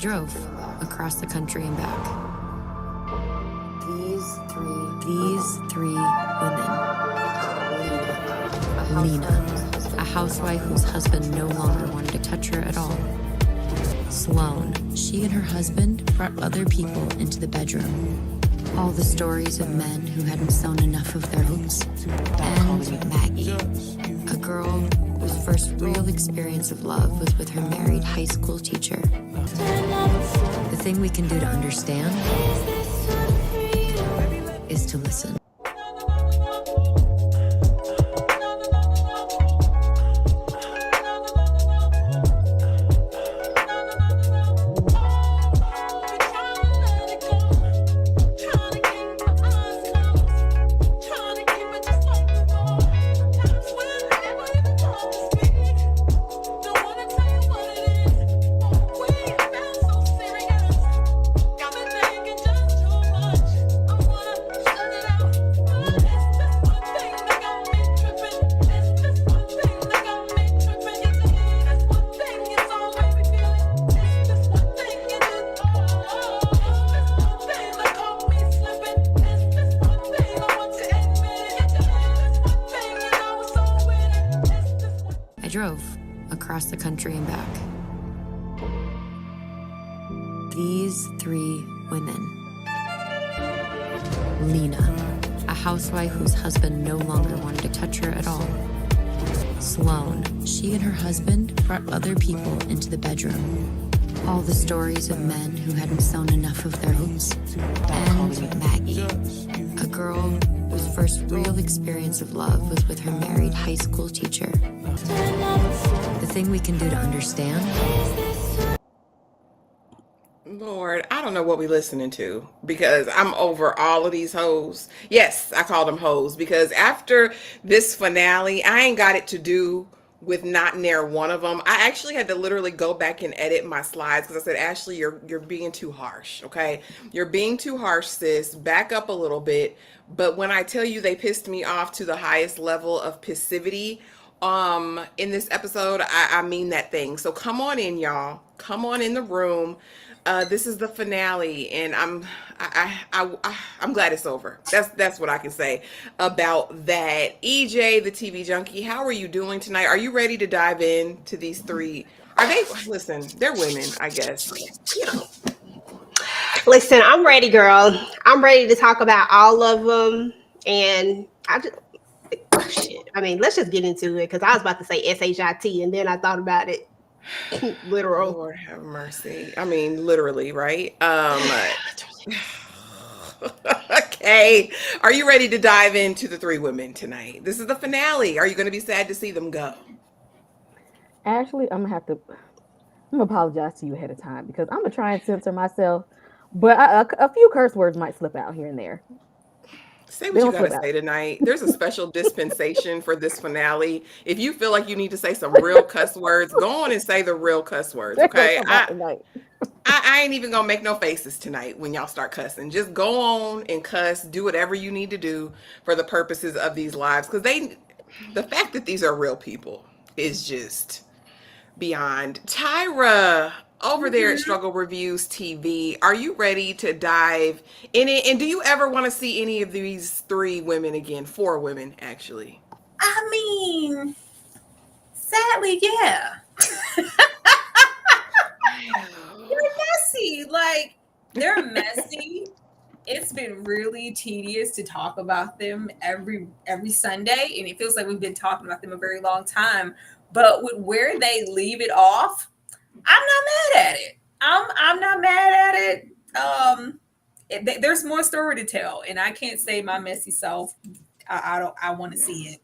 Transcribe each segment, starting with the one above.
drove across the country and back. These three women. Lina, a housewife whose husband no longer wanted to touch her at all. Sloane, she and her husband brought other people into the bedroom. All the stories of men who hadn't sown enough of their oats. And Maggie, a girl whose first real experience of love was with her married high school teacher. The thing we can do to understand is to listen. I drove across the country and back. These three women. Lina, a housewife whose husband no longer wanted to touch her at all. Sloane, she and her husband brought other people into the bedroom. All the stories of men who hadn't sown enough of their oats. And Maggie, a girl whose first real experience of love was with her married high school teacher. The thing we can do to understand. Lord, I don't know what we listening to because I'm over all of these hoes. Yes, I call them hoes because after this finale, I ain't got it to do with not near one of them. I actually had to literally go back and edit my slides because I said, Ashley, you're being too harsh, okay? You're being too harsh, sis. Back up a little bit. But when I tell you they pissed me off to the highest level of pissivity in this episode, I mean that thing. So come on in, y'all. Come on in the room. This is the finale, and I'm glad it's over. That's what I can say about that. EJ, the TV junkie, how are you doing tonight? Are you ready to dive into these three? Are they? Listen, they're women, I guess. You know. Listen, I'm ready, girl. I'm ready to talk about all of them, and shit. I mean, let's just get into it because I was about to say SHIT, and then I thought about it. Literal. Lord have mercy. I mean, literally, right? Okay. Are you ready to dive into the three women tonight? This is the finale. Are you going to be sad to see them go? Ashley, I'm gonna apologize to you ahead of time because I'm gonna try and censor myself, but a few curse words might slip out here and there. Say what you gotta say tonight. There's a special dispensation for this finale. If you feel like you need to say some real cuss words, go on and say the real cuss words, okay? I ain't even gonna make no faces tonight when y'all start cussing. Just go on and cuss, do whatever you need to do for the purposes of these lives. Because the fact that these are real people is just beyond. Tyra, over there at Struggle Reviews TV, are you ready to dive in it? And do you ever want to see any of these three women again? Four women, actually. I mean, sadly, yeah. They're messy. Like, they're messy. It's been really tedious to talk about them every Sunday, and it feels like we've been talking about them a very long time. But with where they leave it off, I'm not mad at it. I'm not mad at it. There's more story to tell, and I can't say my messy self. I want to see it.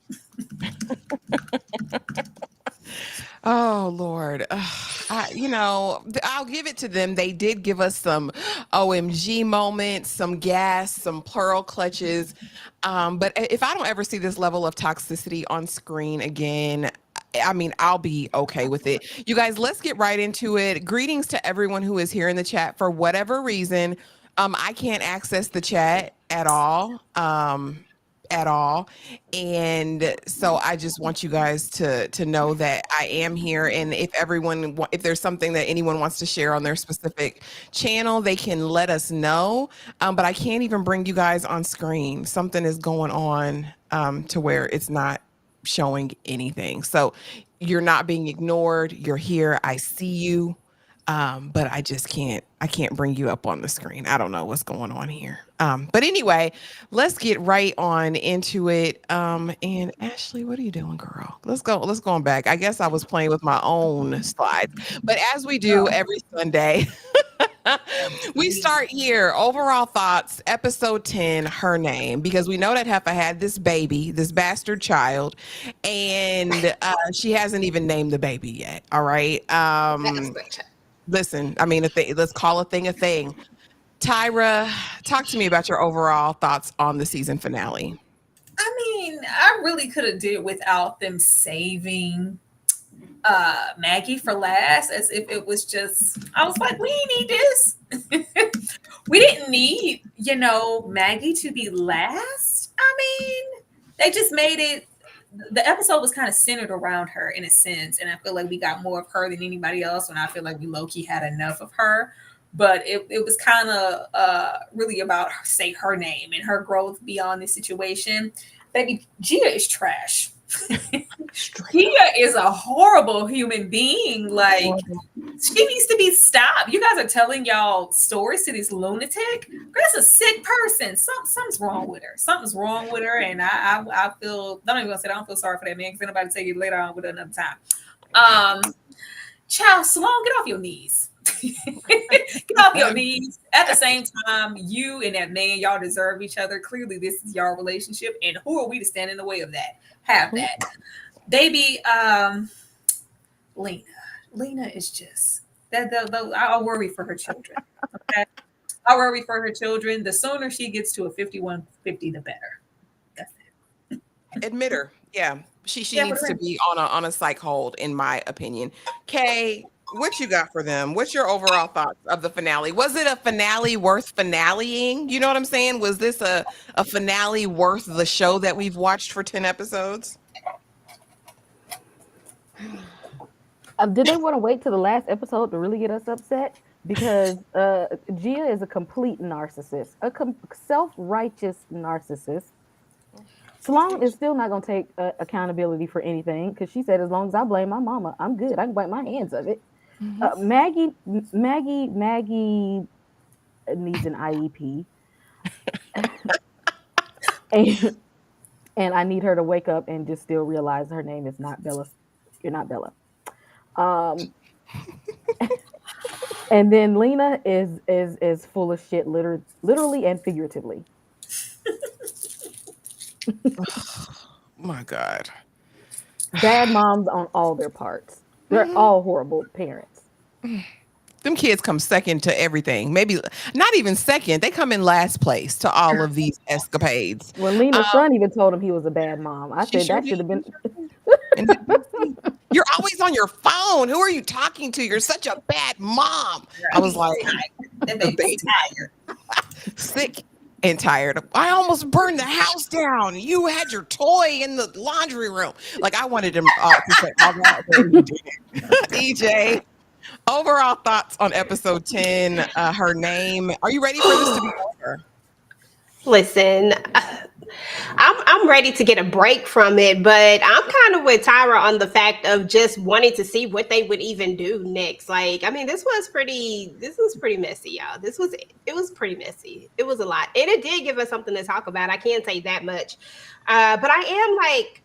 Oh Lord, I'll give it to them. They did give us some OMG moments, some gas, some plural clutches. But if I don't ever see this level of toxicity on screen again, I mean, I'll be okay with it. You guys, let's get right into it. Greetings to everyone who is here in the chat. For whatever reason, I can't access the chat at all. at all. And so I just want you guys to know that I am here. And if there's something that anyone wants to share on their specific channel, they can let us know. But I can't even bring you guys on screen. Something is going on to where it's not showing anything. So you're not being ignored. You're here. I see you. But I can't bring you up on the screen. I don't know what's going on here. But anyway, let's get right on into it. And Ashley, what are you doing, girl? Let's go on back. I guess I was playing with my own slides, but as we do every Sunday, we start here. Overall thoughts, episode 10, Her Name, because we know that Heffa had this baby, this bastard child, and she hasn't even named the baby yet. All right. Listen, I mean, let's call a thing a thing. Tyra, talk to me about your overall thoughts on the season finale. I mean, I really could have did without them saving Maggie for last, as if it was just, I was like, we didn't need this. We didn't need, Maggie to be last. I mean, they just made it, the episode was kind of centered around her in a sense, and I feel like we got more of her than anybody else, and I feel like we low-key had enough of her. But it was kind of really about her name and her growth beyond this situation. Baby, Gia is trash. Gia is a horrible human being. Like, she needs to be stopped. You guys are telling y'all stories to this lunatic. That's a sick person. Something's wrong with her. Something's wrong with her. And I feel, I'm not even gonna say I don't feel sorry for that man, because anybody take it later on with another time. Child, Sloane, get off your knees. Get off your knees. At the same time, you and that man, y'all deserve each other. Clearly, this is your relationship, and who are we to stand in the way of that? Have that. Baby, Lina is just that. I'll worry for her children. Okay, I'll worry for her children. The sooner she gets to a 51-50, the better. That's it. Admit her. Yeah. She needs to be on a psych hold, in my opinion. Kay, what you got for them? What's your overall thoughts of the finale? Was it a finale worth finaleing? You know what I'm saying? Was this a finale worth the show that we've watched for 10 episodes? Did they want to wait to the last episode to really get us upset? Because Gia is a complete narcissist, a self-righteous narcissist. Sloane is still not going to take accountability for anything, because she said, as long as I blame my mama, I'm good. I can wipe my hands of it. Maggie needs an IEP. and I need her to wake up and just still realize her name is not Bella. You're not Bella. And then Lina is full of shit, literally and figuratively. My God. Bad moms on all their parts. They're all horrible parents. Them kids come second to everything. Maybe not even second. They come in last place to all of these escapades. Well, Lina's son even told him he was a bad mom. I said that should have been. You're always on your phone. Who are you talking to? You're such a bad mom. I was like, that baby's tired. Sick and tired. I almost burned the house down. You had your toy in the laundry room. Like, I wanted him to say all that. EJ, overall thoughts on episode 10, Her Name. Are you ready for this to be over? Listen, I'm ready to get a break from it, but I'm kind of with Tyra on the fact of just wanting to see what they would even do next. Like, I mean, this was pretty messy, y'all. It was pretty messy. It was a lot. And it did give us something to talk about. I can't say that much. But I am like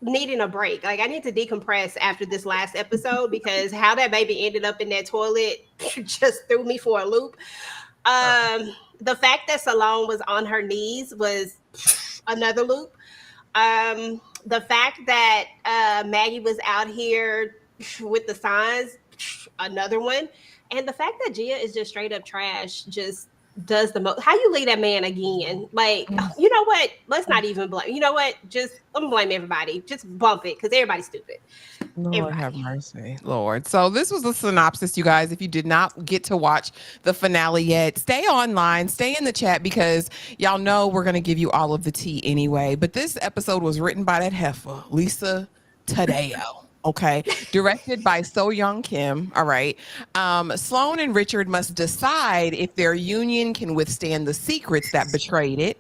needing a break. Like, I need to decompress after this last episode, because how that baby ended up in that toilet just threw me for a loop. The fact that Sloane was on her knees was another loop. The fact that Maggie was out here with the signs, another one. And the fact that Gia is just straight up trash, just does the most. How you leave that man again? Like, you know what? Let's not even blame. You know what? Just let me blame everybody. Just bump it because everybody's stupid. Lord have Everybody. mercy, Lord. So this was the synopsis, you guys. If you did not get to watch the finale yet, stay online, stay in the chat because y'all know we're gonna give you all of the tea anyway. But this episode was written by that heifer, Lisa Taddeo. Okay, directed by So Young Kim. All right, Sloane and Richard must decide if their union can withstand the secrets that betrayed it.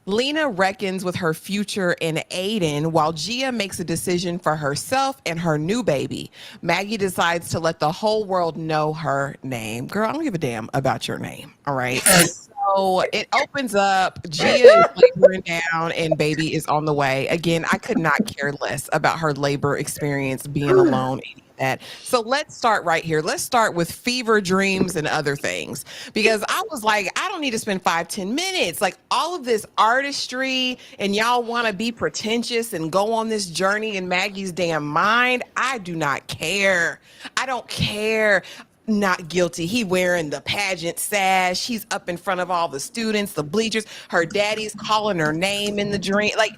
Lina reckons with her future in Aiden while Gia makes a decision for herself and her new baby. Maggie decides to let the whole world know her name. Girl, I don't give a damn about your name. All right. So it opens up. Gia is laboring down and baby is on the way. Again, I could not care less about her labor experience being alone. Any of that. So let's start right here. Let's start with fever dreams and other things because I was like, I don't need to spend 5-10 minutes. Like all of this artistry and y'all want to be pretentious and go on this journey in Maggie's damn mind. I do not care. I don't care. Not guilty. He wearing the pageant sash. He's up in front of all the students, the bleachers. Her daddy's calling her name in the dream. Like,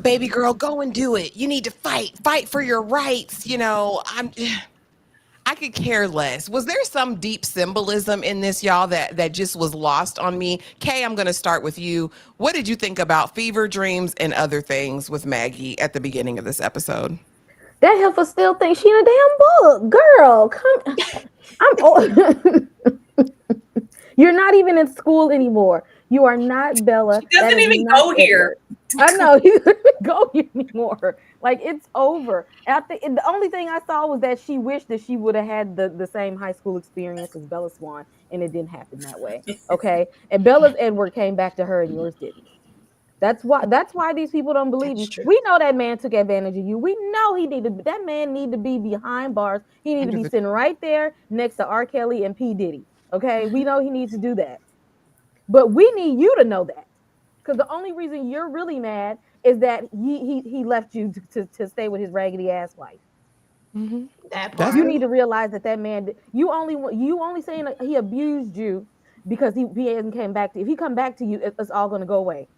baby girl, go and do it. You need to fight for your rights. You know, I could care less. Was there some deep symbolism in this, y'all, that just was lost on me? Kay, I'm going to start with you. What did you think about fever dreams and other things with Maggie at the beginning of this episode? That heifer still thinks she in a damn book. Girl, come. I'm old. You're not even in school anymore. You are not Bella. She doesn't even go here. I know you doesn't go here anymore. Like it's over. I think the only thing I saw was that she wished that she would have had the same high school experience as Bella Swan, and it didn't happen that way. Okay, and Bella's Edward came back to her, and yours didn't. That's why these people don't believe you. We know that man took advantage of you. We know that man need to be behind bars. He need to be sitting right there next to R. Kelly and P. Diddy. Okay, we know he needs to do that. But we need you to know that. Because the only reason you're really mad is that he left you to stay with his raggedy ass wife. Mm-hmm. That part. You need to realize that man you only saying that he abused you because he hasn't came back to you. If he come back to you, it's all going to go away.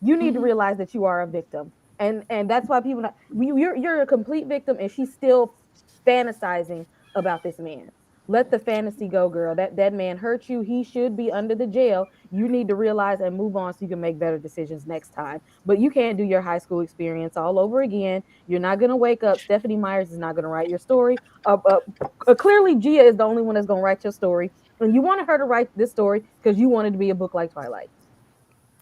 You need to realize that you are a victim, and that's why people you're a complete victim, and she's still fantasizing about this man. Let the fantasy go, girl. That man hurt you. He should be under the jail. You need to realize and move on so you can make better decisions next time. But you can't do your high school experience all over again. You're not gonna wake up. Stephanie Myers is not gonna write your story. Clearly, Gia is the only one that's gonna write your story, and you wanted her to write this story because you wanted to be a book like Twilight.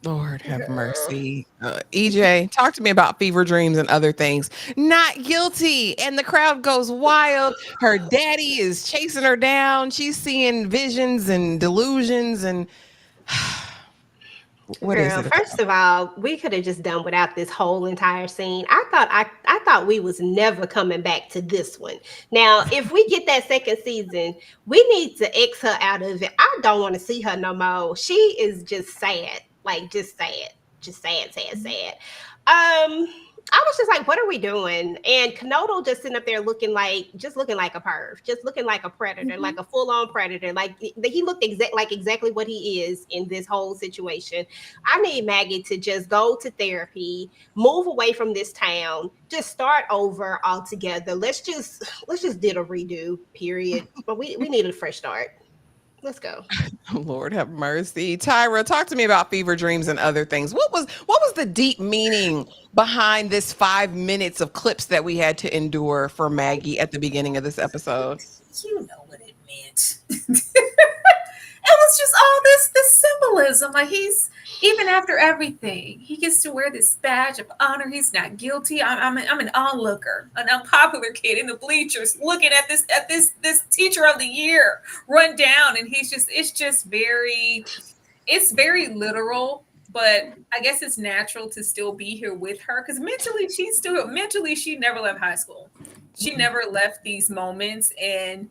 Lord have mercy. EJ, talk to me about fever dreams and other things. Not guilty. And the crowd goes wild. Her daddy is chasing her down. She's seeing visions and delusions. And what is it? First of all, we could have just done without this whole entire scene. I thought we was never coming back to this one. Now, if we get that second season, we need to X her out of it. I don't want to see her no more. She is just sad. Like just sad. I was just like, what are we doing? And Kanoto just sitting up there looking like a perv, just looking like a predator, like a full-on predator. Like he looked exactly what he is in this whole situation. I need Maggie to just go to therapy, move away from this town, just start over altogether. Let's just did a redo, period. But we need a fresh start. Let's go. Lord have mercy. Tyra, talk to me about fever dreams and other things. What was the deep meaning behind this 5 minutes of clips that we had to endure for Maggie at the beginning of this episode? You know what it meant. It was just all this symbolism. Like he's even after everything, he gets to wear this badge of honor. He's not guilty. I'm an onlooker, an unpopular kid in the bleachers, looking at this teacher of the year run down, and it's very literal. But I guess it's natural to still be here with her because mentally she never left high school. She never left these moments, and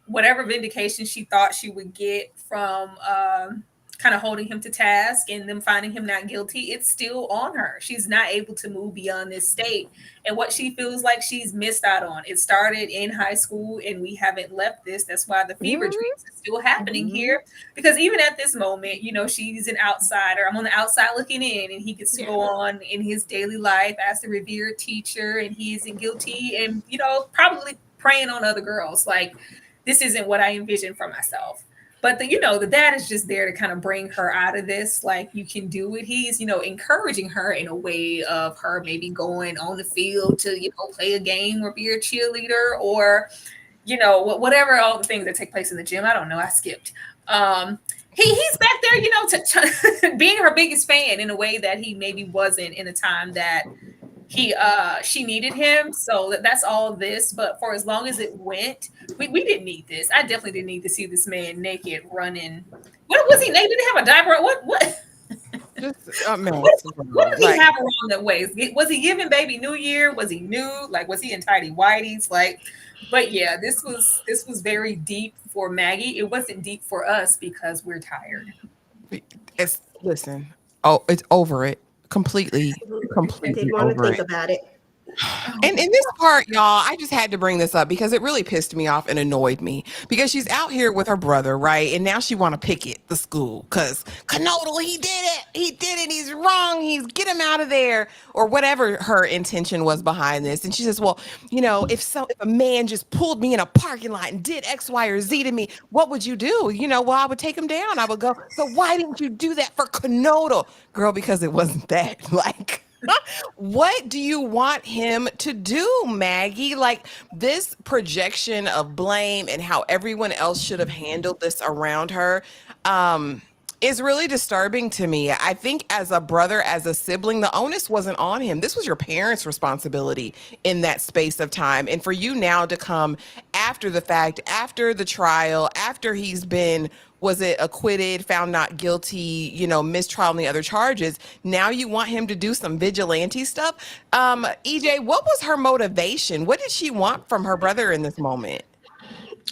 whatever vindication she thought she would get from kind of holding him to task and them finding him not guilty, it's still on her. She's not able to move beyond this state and what she feels like she's missed out on. It started in high school and we haven't left this. That's why the fever dreams is still happening here. Because even at this moment, she's an outsider. I'm on the outside looking in, and he gets to go on in his daily life as a revered teacher, and he isn't guilty and, probably preying on other girls. Like, this isn't what I envisioned for myself. But the dad is just there to kind of bring her out of this. Like, you can do it. He's, encouraging her in a way of her maybe going on the field to, play a game or be a cheerleader or, whatever, all the things that take place in the gym. I don't know. I skipped. He's back there, to being her biggest fan in a way that he maybe wasn't in a time that she needed him. So that's all this. But for as long as it went, we didn't need this. I definitely didn't need to see this man naked running. What was he naked? Did he have a diaper? What? Just a mess. What did he have around that waist? Was he giving baby New Year? Was he nude? Like, was he in tidy whities? Like, but yeah, this was very deep for Maggie. It wasn't deep for us because we're tired. Listen. Oh, it's over it. Completely Didn't want to over think it. about it. And in this part, y'all, I just had to bring this up because it really pissed me off and annoyed me because she's out here with her brother, right? And now she want to picket the school because Canodal, he did it, he's wrong, get him out of there, or whatever her intention was behind this. And she says, well, if a man just pulled me in a parking lot and did X, Y, or Z to me, what would you do? Well, I would take him down. I would go, so why didn't you do that for Canodal? Girl, because it wasn't that. Like, what do you want him to do, Maggie? Like, this projection of blame and how everyone else should have handled this around her is really disturbing to me. I think as a brother, as a sibling, the onus wasn't on him. This was your parents' responsibility in that space of time. And for you now to come after the fact, after the trial, after he's been, was it acquitted, found not guilty, mistrial and the other charges, now you want him to do some vigilante stuff? EJ, what was her motivation? What did she want from her brother in this moment?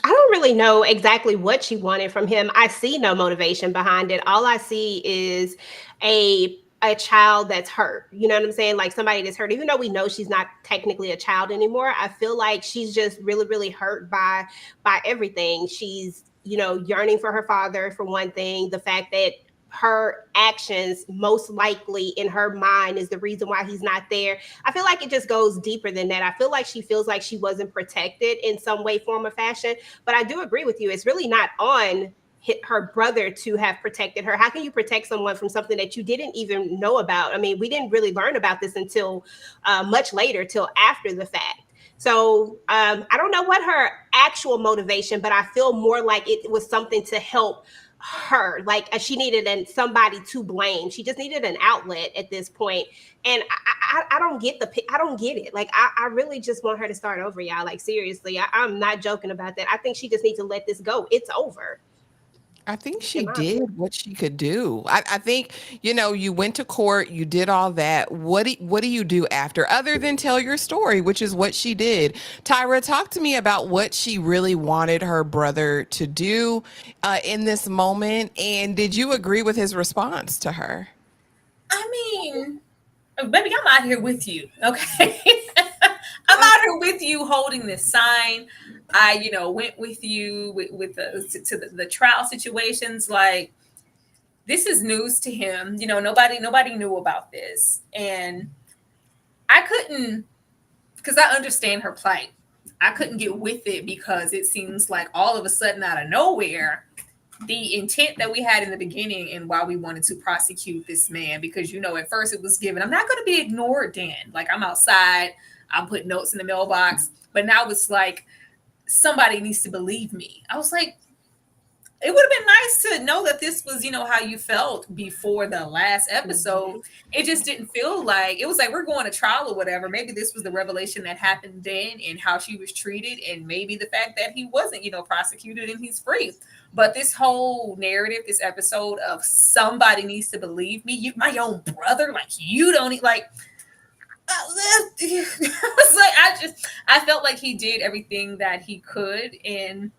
I don't really know exactly what she wanted from him. I see no motivation behind it. All I see is a child that's hurt. You know what I'm saying? Like, somebody that's hurt. Even though we know she's not technically a child anymore, I feel like she's just really, really hurt by everything. She's, yearning for her father, for one thing. The fact that her actions most likely in her mind is the reason why he's not there. I feel like it just goes deeper than that. I feel like she feels like she wasn't protected in some way, form, or fashion. But I do agree with you. It's really not on her brother to have protected her. How can you protect someone from something that you didn't even know about? I mean, we didn't really learn about this until much later, till after the fact. So I don't know what her actual motivation, but I feel more like it was something to help her. Like, she needed somebody to blame. She just needed an outlet at this point. And I don't get I don't get it. Like, I really just want her to start over, y'all. Like, seriously, I'm not joking about that. I think she just needs to let this go. It's over. I think she did what she could do. I think, you went to court, you did all that. What do you do after, other than tell your story, which is what she did? Tyra, talk to me about what she really wanted her brother to do in this moment. And did you agree with his response to her? I mean, baby, I'm out here with you, okay? I'm out here with you holding this sign. I, went with you with the trial situations. Like, this is news to him. Nobody knew about this. And I couldn't, because I understand her plight. I couldn't get with it because it seems like all of a sudden, out of nowhere, the intent that we had in the beginning and why we wanted to prosecute this man, because, at first it was given, I'm not going to be ignored, Dan. Like, I'm outside, I'm putting notes in the mailbox, but now it's like, somebody needs to believe me. I was like, it would have been nice to know that this was, how you felt before the last episode. It just didn't feel like, it was like, we're going to trial or whatever. Maybe this was the revelation that happened then and how she was treated. And maybe the fact that he wasn't, prosecuted and he's free. But this whole narrative, this episode of somebody needs to believe me, my own brother, like, you don't need, like, I was like, I felt like he did everything that he could, and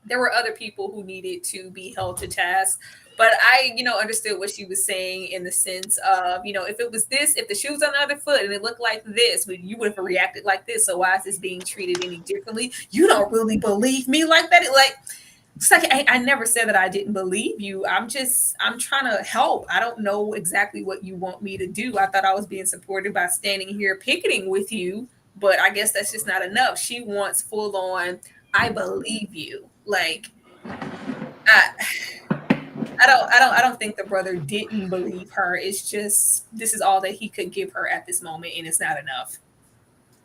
there were other people who needed to be held to task. But I, understood what she was saying in the sense of, if it was this, if the shoe was on the other foot and it looked like this, you would have reacted like this. So why is this being treated any differently? You don't really believe me like that. It's like I never said that I didn't believe you. I'm trying to help. I don't know exactly what you want me to do. I thought I was being supported by standing here picketing with you, but I guess that's just not enough. She wants full on, I believe you. I I don't think the brother didn't believe her. It's just this is all that he could give her at this moment, and it's not enough.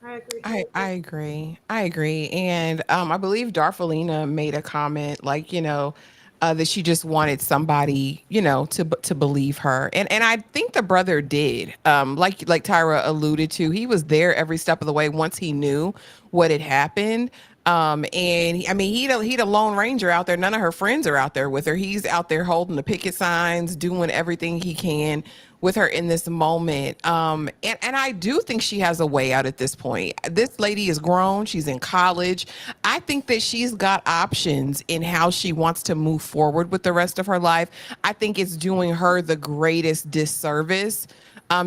I agree. I agree. I agree. And I believe Darfalina made a comment like, that she just wanted somebody, to believe her. And I think the brother did. Like Tyra alluded to, he was there every step of the way once he knew what had happened. I mean, he the lone ranger out there. None of her friends are out there with her. He's out there holding the picket signs, doing everything he can with her in this moment. And I do think she has a way out at this point. This lady is grown. She's in college. I think that she's got options in how she wants to move forward with the rest of her life. I think it's doing her the greatest disservice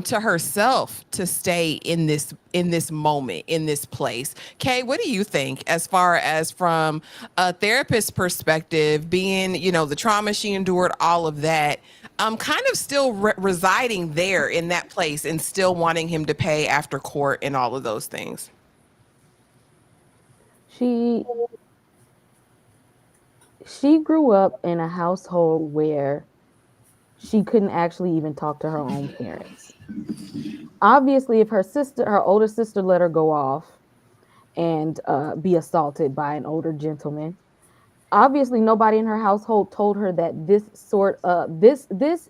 to herself to stay in this moment, in this place. Kay, what do you think as far as from a therapist perspective, being, the trauma she endured, all of that, kind of still residing there in that place and still wanting him to pay after court and all of those things? She she grew up in a household where she couldn't actually even talk to her own parents. Obviously, if her older sister let her go off and be assaulted by an older gentleman, obviously nobody in her household told her that this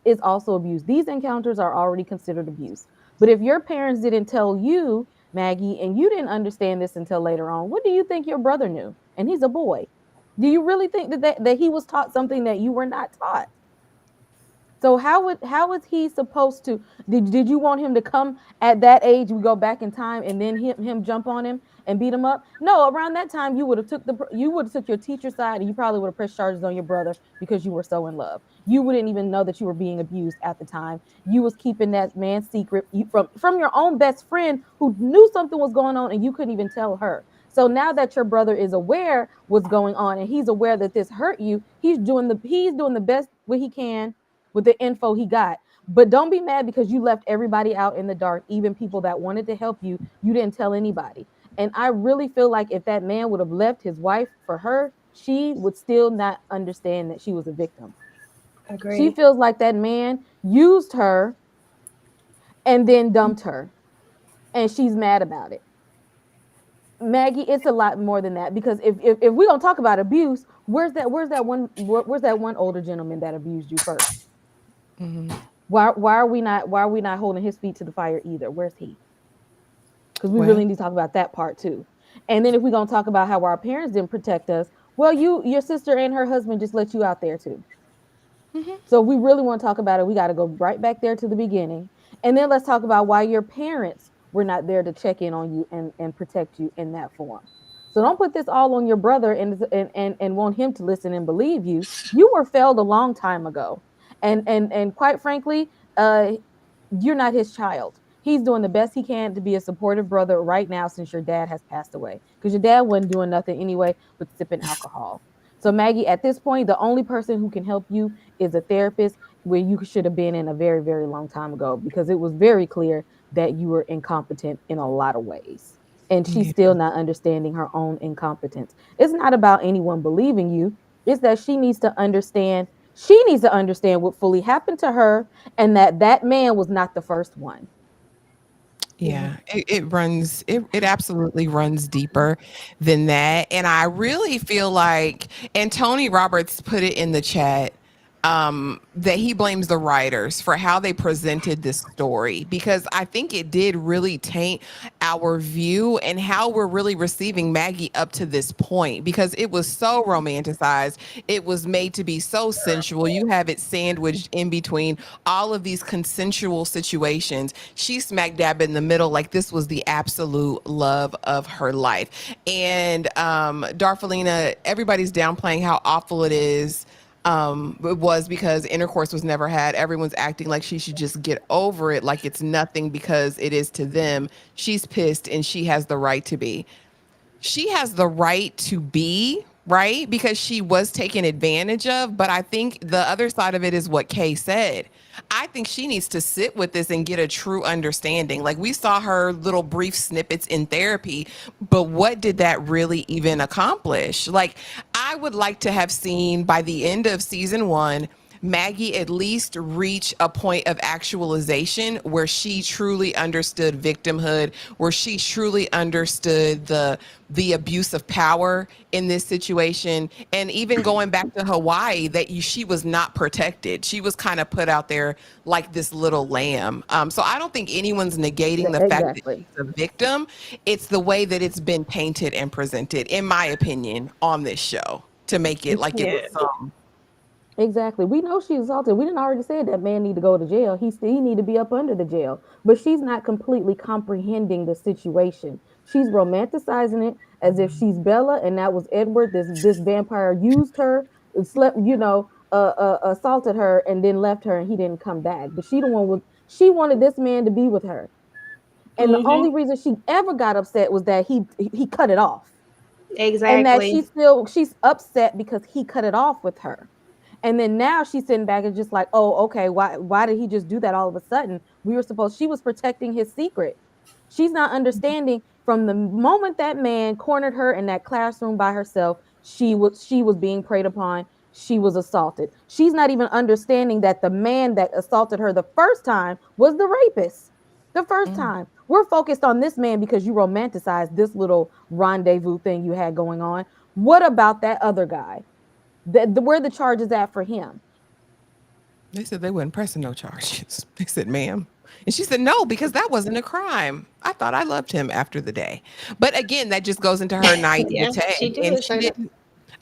is also abuse. These encounters are already considered abuse. But if your parents didn't tell you, Maggie, and you didn't understand this until later on, what do you think your brother knew? And he's a boy. Do you really think that he was taught something that you were not taught? So how is he supposed to? Did you want him to come at that age? We go back in time and then him jump on him and beat him up? No, around that time you would have took your teacher's side and you probably would have pressed charges on your brother because you were so in love. You wouldn't even know that you were being abused at the time. You was keeping that man's secret from your own best friend who knew something was going on and you couldn't even tell her. So now that your brother is aware what's going on and he's aware that this hurt you, he's doing the best what he can with the info he got. But don't be mad because you left everybody out in the dark, even people that wanted to help you. You didn't tell anybody. And I really feel like if that man would have left his wife for her, she would still not understand that she was a victim. She Agree. feels like that man used her and then dumped her, and she's mad about it. Maggie, it's a lot more than that because if we're gonna talk about abuse, where's that one older gentleman that abused you first? Hmm. Why are we not holding his feet to the fire either? Where's he? Because we Well, really need to talk about that part too. And then if we're gonna talk about how our parents didn't protect us, well, your sister and her husband just let you out there too. hmm, So if we really want to talk about it, we got to go right back there to the beginning. And then let's talk about why your parents were not there to check in on you and protect you in that form. So don't put this all on your brother and want him to listen and believe you. You were failed a long time ago. And quite frankly, you're not his child. He's doing the best he can to be a supportive brother right now since your dad has passed away. Because your dad wasn't doing nothing anyway but sipping alcohol. So Maggie, at this point, the only person who can help you is a therapist where you should have been in a very, very long time ago because it was very clear that you were incompetent in a lot of ways. And she's yeah, still not understanding her own incompetence. It's not about anyone believing you. It's that she needs to understand what fully happened to her and that man was not the first one. yeah. It absolutely runs deeper than that. And I really feel like, and Tony Roberts put it in the chat. that he blames the writers for how they presented this story, because I think it did really taint our view and how we're really receiving Maggie up to this point, because it was so romanticized. It was made to be so sensual. You have it sandwiched in between all of these consensual situations. She's smack dab in the middle, like this was the absolute love of her life. And Darfalina, everybody's downplaying how awful it is. It was because intercourse was never had. Everyone's acting like she should just get over it, like it's nothing because it is to them. She's pissed and she has the right to be. She has the right to be, right? Because she was taken advantage of. But I think the other side of it is what Kay said. I think she needs to sit with this and get a true understanding. Like, we saw her little brief snippets in therapy, but what did that really even accomplish? Like, I would like to have seen by the end of season 1, Maggie at least reach a point of actualization where she truly understood victimhood, where she truly understood the abuse of power in this situation. And even going back to Hawaii, that she was not protected. She was kind of put out there like this little lamb. So I don't think anyone's negating the fact that Exactly. she's a victim. It's the way that it's been painted and presented, in my opinion, on this show, to make it like it was Yeah. some. Exactly. We know she's assaulted. We didn't already say that man need to go to jail. He need to be up under the jail. But she's not completely comprehending the situation. She's romanticizing it as if she's Bella and that was Edward. This vampire used her, slept, assaulted her and then left her and he didn't come back. But she wanted this man to be with her. And the Hmm. only reason she ever got upset was that he cut it off. And that Exactly. she's upset because he cut it off with her. And then now she's sitting back and just like, oh, okay, why did he just do that all of a sudden? She was protecting his secret. She's not understanding from the moment that man cornered her in that classroom by herself, she was being preyed upon, she was assaulted. She's not even understanding that the man that assaulted her the first time was the rapist. The first Mm. time. We're focused on this man because you romanticize this little rendezvous thing you had going on. What about that other guy? Where the charges at for him? They said they weren't pressing no charges. They said, ma'am. And she said, no, because that wasn't a crime. I thought I loved him after the day. But again, that just goes into her Yeah, she naivete. And did she say that. didn't,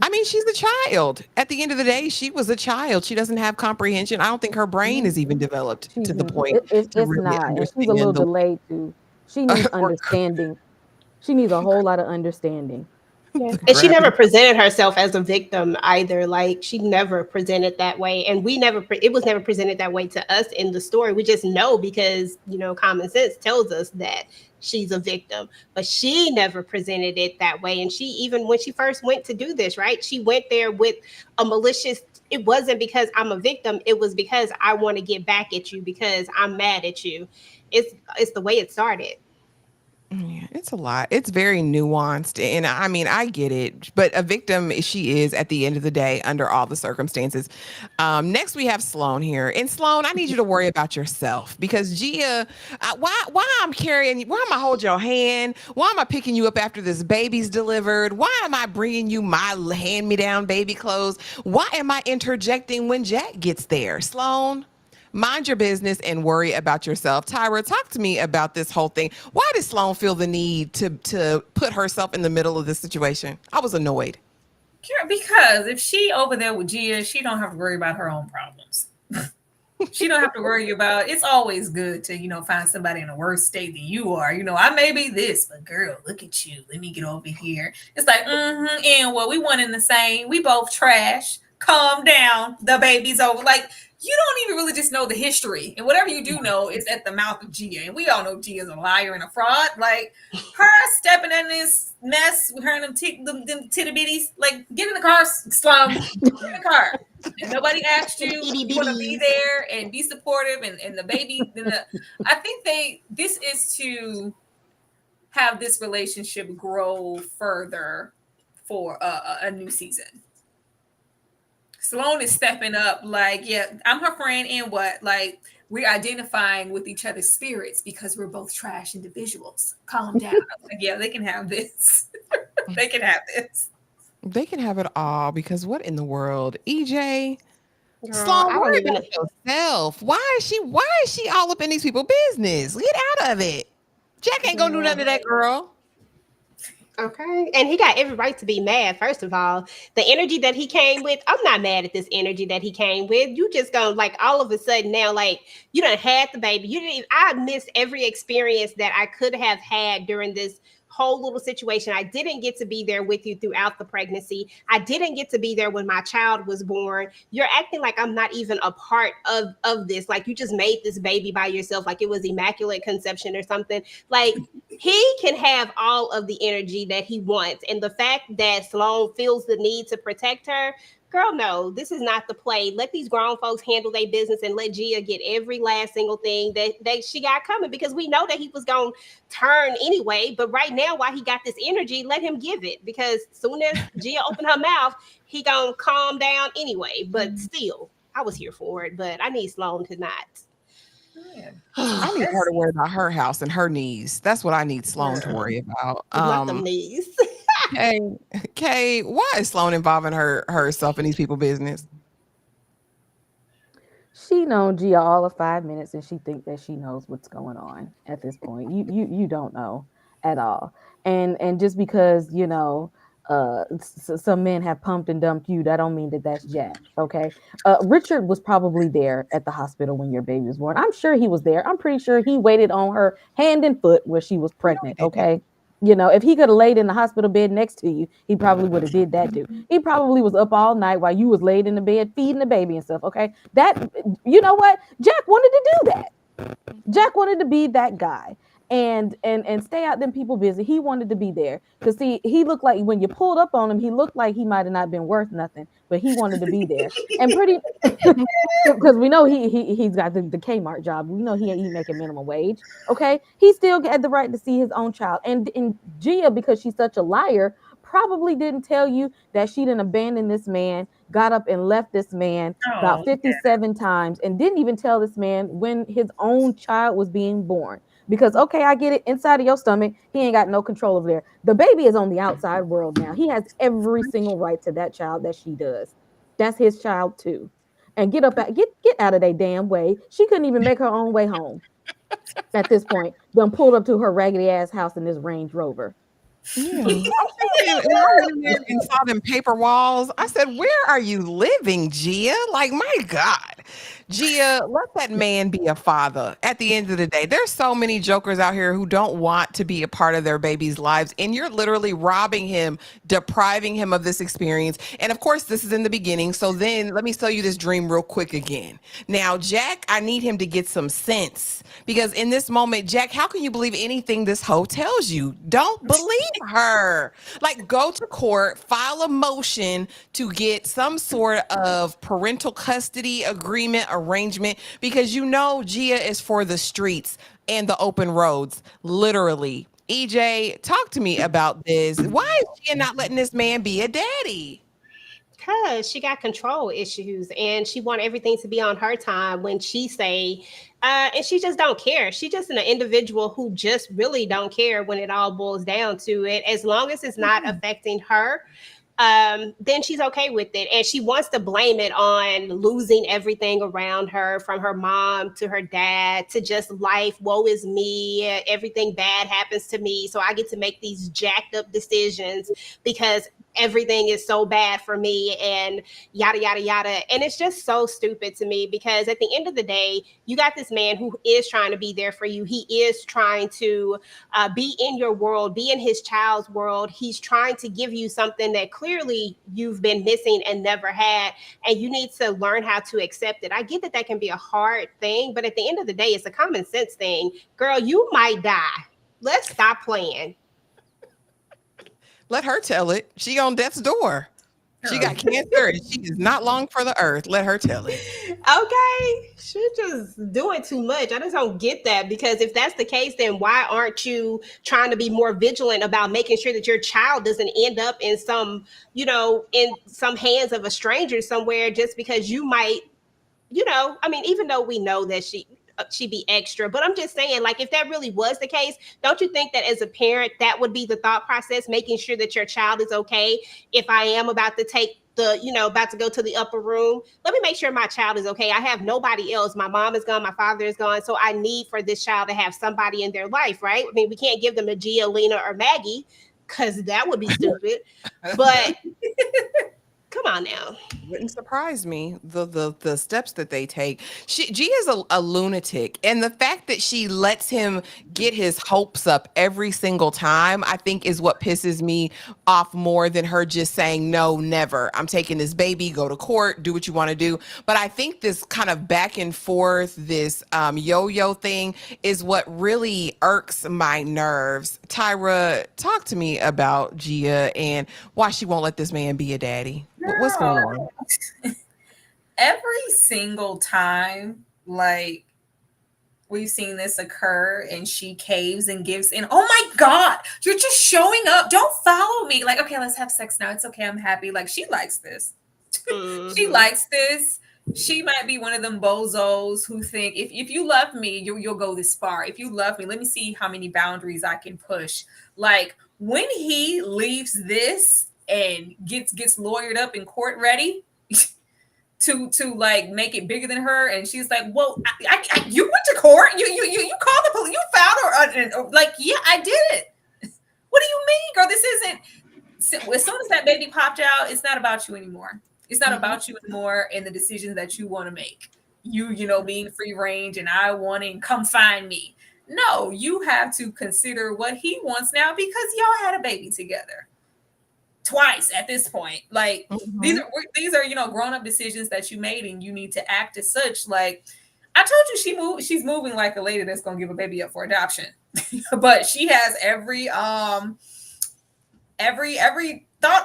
I mean, she's a child. At the end of the day, she was a child. She doesn't have comprehension. I don't think her brain No, is even developed she's to the point to it's really not, and she's a little understand the delayed too. She needs or understanding. She needs a whole lot of understanding. Yeah. the And she never gravity. presented herself as a victim either. Like she never presented that way. And it was never presented that way to us in the story. We just know because, common sense tells us that she's a victim, but she never presented it that way. And she, even when she first went to do this, right, she went there with a malicious, it wasn't because I'm a victim. It was because I want to get back at you because I'm mad at you. It's the way it started. Yeah, it's a lot. It's very nuanced. And I mean, I get it. But a victim, she is at the end of the day under all the circumstances. Next, we have Sloane here. And Sloane, I need you to worry about yourself because Gia, why I'm carrying you? Why am I hold your hand? Why am I picking you up after this baby's delivered? Why am I bringing you my hand me down baby clothes? Why am I interjecting when Jack gets there? Sloane, mind your business and worry about yourself. Tyra, talk to me about this whole thing. Why did Sloane feel the need to put herself in the middle of this situation? I was annoyed. Because if she over there with Gia, she don't have to worry about her own problems. She don't have to worry about. It's always good to find somebody in a worse state than you are. I may be this, but girl, look at you. Let me get over here. It's like and what we want in the same. We both trash. Calm down. The baby's over. Like you don't even really just know the history, and whatever you do know is at the mouth of Gia, and we all know Gia's a liar and a fraud. Like her stepping in this mess with her and them titty bitties. Like get in the car, Slum. Get in the car. And nobody asked you. You want to be there and be supportive, and the baby. I think this is to have this relationship grow further for a new season. Sloane is stepping up, like, yeah, I'm her friend, and what, like, we're identifying with each other's spirits because we're both trash individuals. Calm down. Like, yeah, they can have this. They can have this. They can have it all because what in the world? EJ, Girl, Sloan, I don't worry even know. about yourself. Why is she all up in these people's business? Get out of it. Jack ain't gonna do Girl. none of that, girl. Okay. And he got every right to be mad, first of all. The energy that he came with, I'm not mad at this energy that he came with. You just gonna like all of a sudden now, like you done had the baby. You didn't even, I missed every experience that I could have had during this whole little situation. I didn't get to be there with you throughout the pregnancy. I didn't get to be there when my child was born. You're acting like I'm not even a part of this. Like you just made this baby by yourself, like it was immaculate conception or something. Like he can have all of the energy that he wants. And the fact that Sloane feels the need to protect her, girl, no, this is not the play. Let these grown folks handle their business and let Gia get every last single thing that she got coming, because we know that he was going to turn anyway. But right now, while he got this energy, let him give it, because soon as Gia opened her mouth, he going to calm down anyway. But still, I was here for it, but I need Sloane to not. Yeah. I need her to worry about her house and her knees. That's what I need Sloan to worry about. Not them knees. Kay, Kay, why is Sloan involving herself in these people business? She known Gia all of 5 minutes, and she think that she knows what's going on at this point. You don't know at all. And just because some men have pumped and dumped you, that don't mean that that's Jack. Okay. Richard was probably there at the hospital when your baby was born. I'm sure he was there. I'm pretty sure he waited on her hand and foot where she was pregnant. Okay. If he could have laid in the hospital bed next to you, he probably would have did that too. He probably was up all night while you was laid in the bed feeding the baby and stuff. Okay, that, you know what, Jack wanted to do that. Jack wanted to be that guy and stay out them people busy. He wanted to be there because see, he looked like when you pulled up on him, he looked like he might have not been worth nothing, but he wanted to be there and pretty because we know he's got the Kmart job. We know he making minimum wage. Okay, he still had the right to see his own child. And Gia, because she's such a liar, probably didn't tell you that she didn't abandon this man, got up and left this man about 57 times, and didn't even tell this man when his own child was being born. Because okay, I get it. Inside of your stomach, he ain't got no control over there. The baby is on the outside world now. He has every single right to that child that she does. That's his child too. And get out of their damn way. She couldn't even make her own way home at this point. Then pulled up to her raggedy ass house in this Range Rover. Yeah. I'm telling you, when I went in there and saw them paper walls, I said, where are you living, Gia? Like, my God. Gia, let that man be a father. At the end of the day, there's so many jokers out here who don't want to be a part of their baby's lives, and you're literally robbing him, depriving him of this experience. And of course, this is in the beginning. So then let me sell you this dream real quick again. Now, Jack, I need him to get some sense, because in this moment, Jack, how can you believe anything this hoe tells you? Don't believe her. Like, go to court, file a motion to get some sort of parental custody agreement arrangement, because Gia is for the streets and the open roads, literally. EJ, talk to me about this. Why is Gia not letting this man be a daddy? Because she got control issues and she want everything to be on her time when she say, and she just don't care. She just an individual who just really don't care when it all boils down to it. As long as it's not affecting her, then she's okay with it. And she wants to blame it on losing everything around her, from her mom to her dad to just life. Woe is me. Everything bad happens to me. So I get to make these jacked up decisions because everything is so bad for me, and yada yada yada. And it's just so stupid to me, because at the end of the day, you got this man who is trying to be there for you. He is trying to be in your world, be in his child's world. He's trying to give you something that clearly you've been missing and never had, and you need to learn how to accept it. I get that can be a hard thing, but at the end of the day, it's a common sense thing. Girl, you might die. Let's stop playing. Let her tell it. She on death's door. She got cancer and she is not long for the earth. Let her tell it. Okay, she's just doing too much. I just don't get that, because if that's the case, then why aren't you trying to be more vigilant about making sure that your child doesn't end up in some, in some hands of a stranger somewhere, just because you might, I mean, even though we know that she be extra, but I'm just saying, like, if that really was the case, don't you think that as a parent, that would be the thought process, making sure that your child is okay if I am about to take about to go to the upper room. Let me make sure my child is okay. I have nobody else. My mom is gone. My father is gone. So I need for this child to have somebody in their life, right? I mean, we can't give them a Gia, Lina, or Maggie because that would be stupid. But come on now. Wouldn't surprise me the steps that they take. G is a lunatic, and the fact that she lets him get his hopes up every single time, I think, is what pisses me off more than her just saying no, never. I'm taking this baby, go to court, do what you want to do. But I think this kind of back and forth, this yo-yo thing, is what really irks my nerves. Tyra, talk to me about Gia and why she won't let this man be a daddy. What's going on? Every single time, like, we've seen this occur and she caves and gives in. Oh my God, you're just showing up. Don't follow me. Like, okay, let's have sex now. It's okay. I'm happy. Like, she likes this. She likes this. She might be one of them bozos who think if you love me, you'll go this far. If you love me, let me see how many boundaries I can push. Like, when he leaves this and gets lawyered up in court ready to like make it bigger than her, and she's like, well, I you went to court, you called the police, you found her, like, yeah, I did it. What do you mean, girl? This isn't, as soon as that baby popped out, it's not about you anymore. It's not about you anymore and the decisions that you want to make. You know, being free range and I want to come find me. No, you have to consider what he wants now because y'all had a baby together. Twice at this point. Like, these are grown-up decisions that you made, and you need to act as such. Like, I told you she's moving like a lady that's gonna give a baby up for adoption. But she has every thought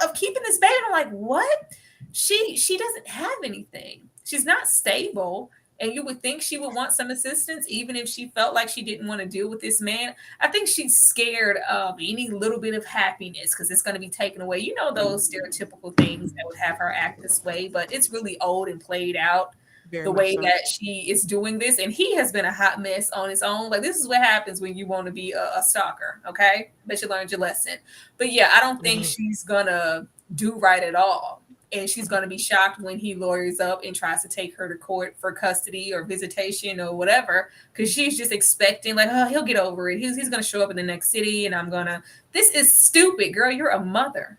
of keeping this baby. I'm like, what? She doesn't have anything. She's not stable. And you would think she would want some assistance, even if she felt like she didn't want to deal with this man. I think she's scared of any little bit of happiness because it's going to be taken away. You know, those stereotypical things that would have her act this way, but it's really old and played out the way that she is doing this. And he has been a hot mess on his own. Like, this is what happens when you want to be a stalker. Okay. Bet you learned your lesson. But yeah, I don't think she's going to do right at all. And she's going to be shocked when he lawyers up and tries to take her to court for custody or visitation or whatever, because she's just expecting, like, oh, he'll get over it. He's going to show up in the next city, and this is stupid, girl. You're a mother.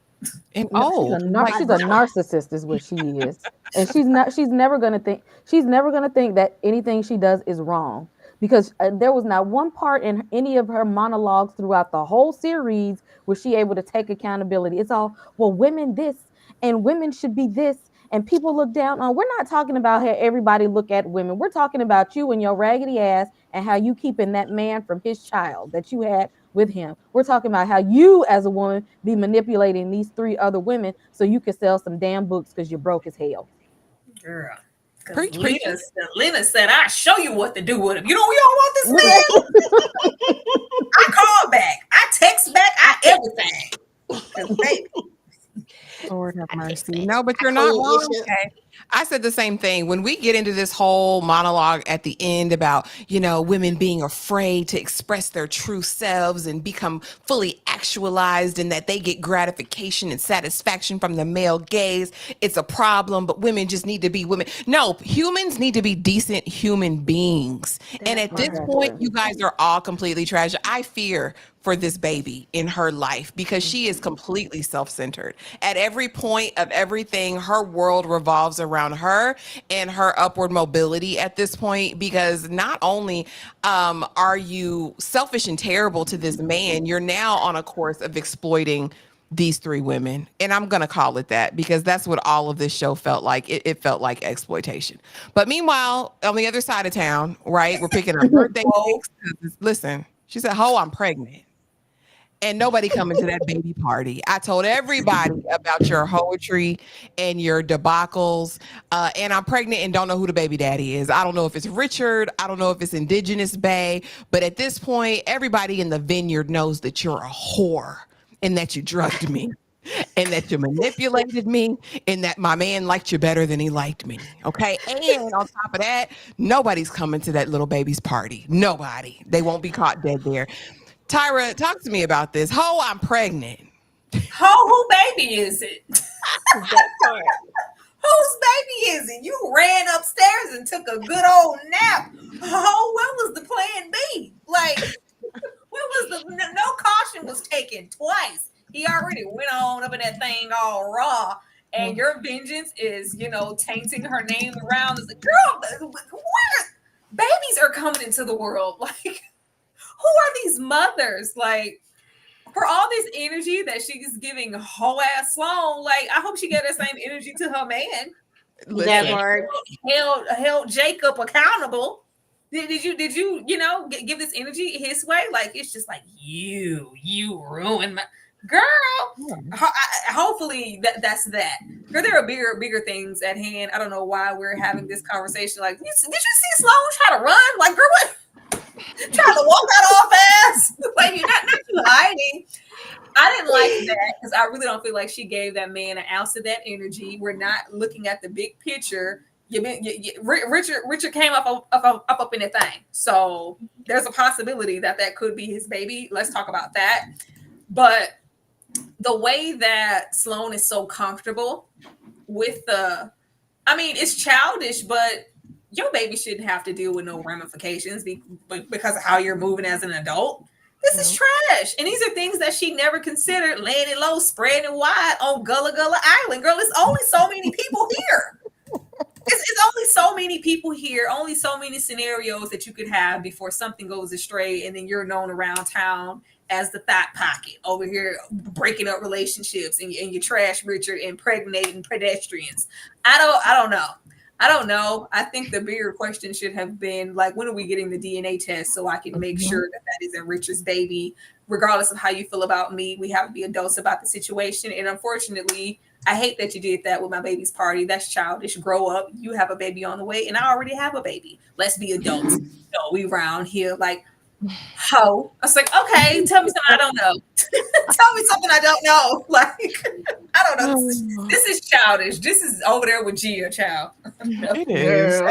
And she's a narcissist is what she is. And she's never going to think that anything she does is wrong, because there was not one part in any of her monologues throughout the whole series where she able to take accountability. It's all, well, women this, and women should be this, and people look down on. We're not talking about how everybody look at women. We're talking about you and your raggedy ass and how you keeping that man from his child that you had with him. We're talking about how you as a woman be manipulating these 3 other women so you can sell some damn books because you're broke as hell. Girl. Lina said, I show you what to do with him. You don't want this man? I call back. I text back. Everything. Baby. Lord have mercy. No, but you're not wrong. Okay. I said the same thing. When we get into this whole monologue at the end about, women being afraid to express their true selves and become fully actualized, and that they get gratification and satisfaction from the male gaze, it's a problem, but women just need to be women. No, humans need to be decent human beings. And at this point, you guys are all completely trash. I fear for this baby in her life because she is completely self-centered. At every point of everything, her world revolves around her and her upward mobility at this point, because not only are you selfish and terrible to this man, you're now on a course of exploiting these 3 women. And I'm going to call it that because that's what all of this show felt like. It felt like exploitation. But meanwhile, on the other side of town, right, we're picking our birthday cakes. Listen, she said, "Ho, I'm pregnant." And nobody coming to that baby party. I told everybody about your poetry and your debacles. And I'm pregnant and don't know who the baby daddy is. I don't know if it's Richard. I don't know if it's Indigenous Bay. But at this point, everybody in the vineyard knows that you're a whore and that you drugged me and that you manipulated me and that my man liked you better than he liked me. Okay. And on top of that, nobody's coming to that little baby's party. Nobody. They won't be caught dead there. Tyra, talk to me about this. Ho, I'm pregnant. Who baby is it? That part. Whose baby is it? You ran upstairs and took a good old nap. Oh, what was the plan B? Like, what was the no caution was taken twice. He already went on up in that thing all raw. And your vengeance is, tainting her name around. It's like, girl, where babies are coming into the world? Like, who are these mothers? Like, for all this energy that she's giving whole ass Sloane, like I hope she get the same energy to her man. That Listen, part. Held Jacob accountable. Did you give this energy his way? Like it's just like you ruined my girl. Hopefully that's that. Girl, there are bigger things at hand. I don't know why we're having this conversation. Like, did you see Sloane try to run? Like, girl, what? Trying to walk out all fast. Like you're not you hiding. I didn't like that because I really don't feel like she gave that man an ounce of that energy. We're not looking at the big picture. Richard came up in the thing, so there's a possibility that could be his baby. Let's talk about that. But the way that Sloane is so comfortable with it's childish, but your baby shouldn't have to deal with no ramifications because of how you're moving as an adult. This is trash. And these are things that she never considered, laying it low, spreading it wide on Gullah Gullah Island. Girl, it's only so many people here. It's only so many people here, only so many scenarios that you could have before something goes astray, and then you're known around town as the thought pocket over here breaking up relationships and you trash Richard, impregnating pedestrians. I don't know. I think the bigger question should have been like, when are we getting the DNA test so I can make sure that isn't Richard's baby? Regardless of how you feel about me, we have to be adults about the situation. And unfortunately, I hate that you did that with my baby's party. That's childish. Grow up. You have a baby on the way, and I already have a baby. Let's be adults. No, we round here like, ho. I was like, okay, tell me something I don't know. Tell me something I don't know. Like, I don't know. This is childish. This is over there with Gia, child. it is.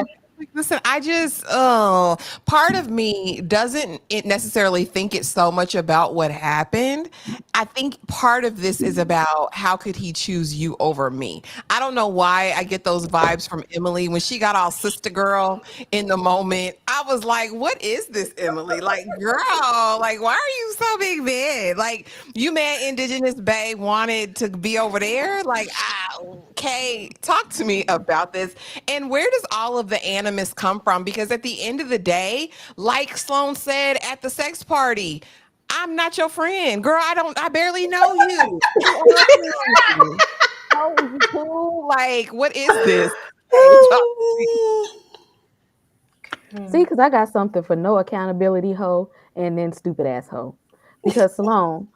Listen, I just part of me doesn't necessarily think it's so much about what happened. I think part of this is about how could he choose you over me. I don't know why I get those vibes from Emily when she got all sister girl in the moment. I was like, what is this, Emily? Like, girl, like, why are you so big bad? Like, you mad Indigenous Bay wanted to be over there? Like, okay, talk to me about this. And where does all of the animus come from? Because at the end of the day, like Sloane said at the sex party, I'm not your friend. Girl, I barely know you. Who are you? How is you cool? Like, what is this? See, because I got something for no accountability hoe and then stupid ass hoe. Because Sloane,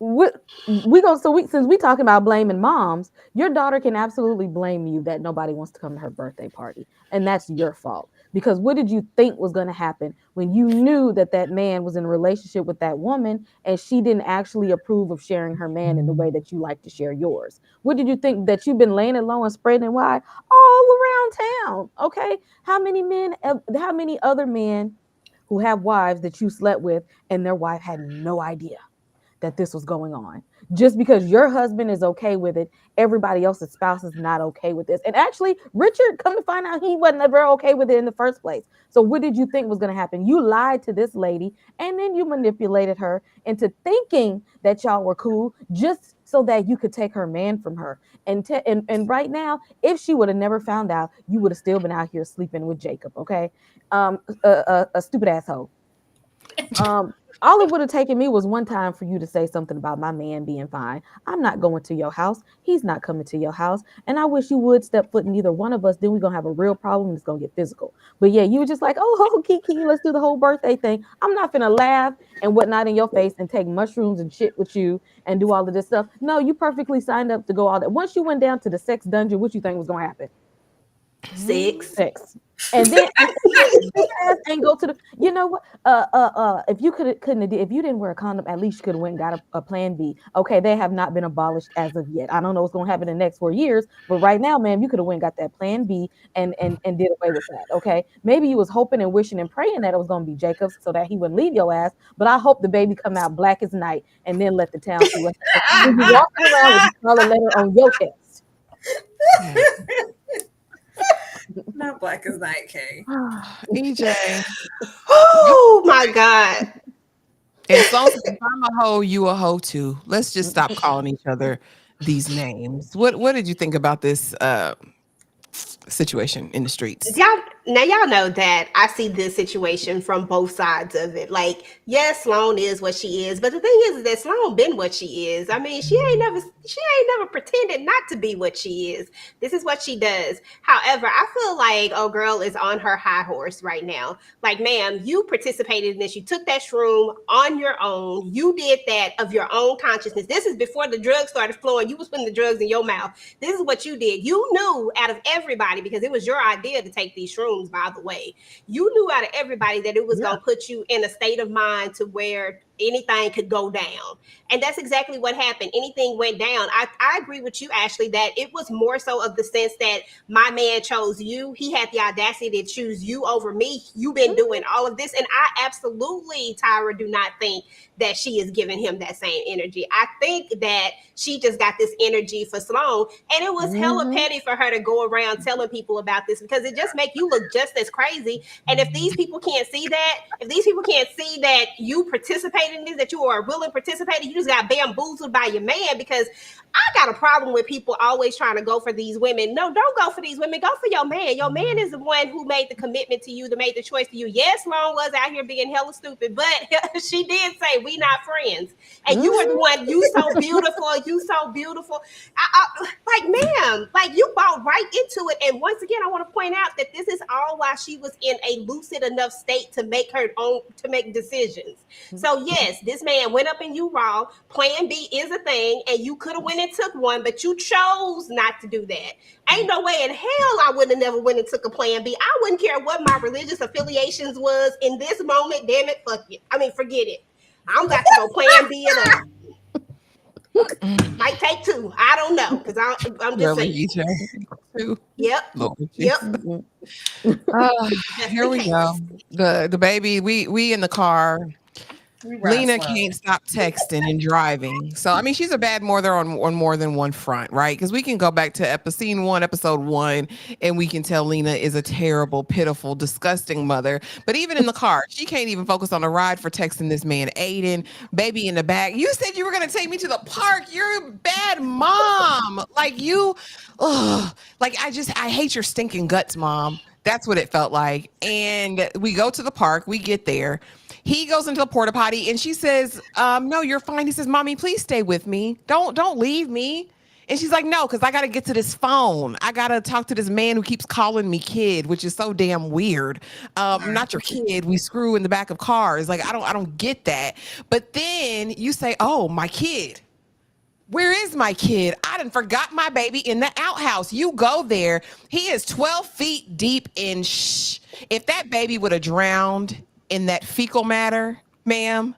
since we talking about blaming moms, your daughter can absolutely blame you that nobody wants to come to her birthday party, and that's your fault. Because what did you think was going to happen when you knew that man was in a relationship with that woman and she didn't actually approve of sharing her man in the way that you like to share yours? What did you think, that you've been laying it low and spreading it wide all around town? Okay, how many other men who have wives that you slept with and their wife had no idea that this was going on? Just because your husband is okay with it, everybody else's spouse is not okay with this. And actually, Richard, come to find out, he wasn't ever okay with it in the first place. So what did you think was going to happen? You lied to this lady, and then you manipulated her into thinking that y'all were cool just so that you could take her man from her. And right now, if she would have never found out, you would have still been out here sleeping with Jacob. Okay, a stupid asshole. All it would have taken me was one time for you to say something about my man being fine. I'm not going to your house. He's not coming to your house. And I wish you would step foot in either one of us. Then we're going to have a real problem. It's going to get physical. But yeah, you were just like, oh, Kiki, let's do the whole birthday thing. I'm not going to laugh and whatnot in your face and take mushrooms and shit with you and do all of this stuff. No, you perfectly signed up to go all that. Once you went down to the sex dungeon, what you think was going to happen? Sex. And then this ass ain't go to the. You know what? If you couldn't have, if you didn't wear a condom, at least you could have went and got a plan B. Okay, they have not been abolished as of yet. I don't know what's gonna happen in the next 4 years, but right now, man, you could have went and got that plan B and did away with that. Okay, maybe you was hoping and wishing and praying that it was gonna be Jacobs so that he wouldn't leave your ass. But I hope the baby come out black as night and then let the town see what happens. You walking around with a scarlet letter on your chest. Not black as night, Kay. EJ. Oh my God. And so if I'm a hoe, you a hoe too. Let's just stop calling each other these names. What did you think about this situation in the streets? Y'all know that I see this situation from both sides of it. Like, yes, Sloane is what she is, but the thing is that Sloane been what she is. I mean, she ain't never pretended not to be what she is. This is what she does. However, I feel like oh girl is on her high horse right now. Like, ma'am, you participated in this. You took that shroom on your own. You did that of your own consciousness. This is before the drugs started flowing. You was putting the drugs in your mouth. This is what you did. You knew out of everybody, because it was your idea to take these shrooms, by the way. You knew out of everybody that it was going to put you in a state of mind to where anything could go down. And that's exactly what happened. Anything went down. I agree with you, Ashley, that it was more so of the sense that my man chose you. He had the audacity to choose you over me. You've been doing all of this. And I absolutely, Tyra, do not think that she is giving him that same energy. I think that she just got this energy for Sloane. And it was hella petty for her to go around telling people about this, because it just make you look just as crazy. And if these people can't see that you participated in this, that you are a willing participator, you just got bamboozled by your man. Because I got a problem with people always trying to go for these women. No, don't go for these women. Go for your man. Your man is the one who made the commitment to you, that made the choice to you. Yes, Sloane was out here being hella stupid, but she did say we not friends. And you were the one. You so beautiful. You so beautiful. Like, ma'am, like you bought right into it. And once again, I want to point out that this is all while she was in a lucid enough state to make decisions. So yes, this man went up in you raw. Plan B is a thing, and you could have went and took one, but you chose not to do that. Ain't no way in hell I would have never went and took a plan B. I wouldn't care what my religious affiliations was in this moment. Damn it, fuck it. I mean, forget it. I'm about to go plan B it up. Might take two. I don't know, because I'm just Really, saying. EJ? Yep. Lord, Yep. Here we go. The baby. We in the car. Lina can't stop texting and driving. So, I mean, she's a bad mother on more than one front, right? Because we can go back to episode 1, and we can tell Lina is a terrible, pitiful, disgusting mother. But even in the car, she can't even focus on the ride for texting this man, Aiden, baby in the back. You said you were going to take me to the park. You're a bad mom. Like I hate your stinking guts, mom. That's what it felt like. And we go to the park. We get there. He goes into the porta potty and she says, no, you're fine. He says, mommy, please stay with me. Don't leave me. And she's like, no, because I got to get to this phone. I got to talk to this man who keeps calling me kid, which is so damn weird. I'm not your kid. We screw in the back of cars. Like, I don't get that. But then you say, oh, my kid. Where is my kid? I done forgot my baby in the outhouse. You go there. He is 12 feet deep in If that baby would have drowned in that fecal matter, ma'am,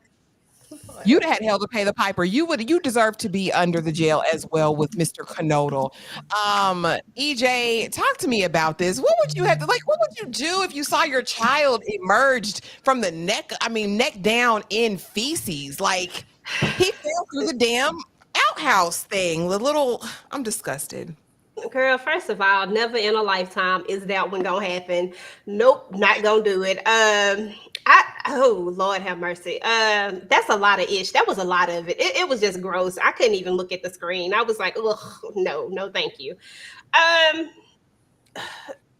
you'd have had hell to pay the piper. You deserve to be under the jail as well with Mr. Canodal. EJ, talk to me about this. What would you do if you saw your child emerged from the neck down in feces? Like, he fell through the damn outhouse thing. I'm disgusted. Girl, first of all, never in a lifetime is that one gonna happen. Nope, not gonna do it. Oh Lord have mercy. That's a lot of ish. That was a lot of it. It was just gross. I couldn't even look at the screen. I was like, ugh, no, thank you.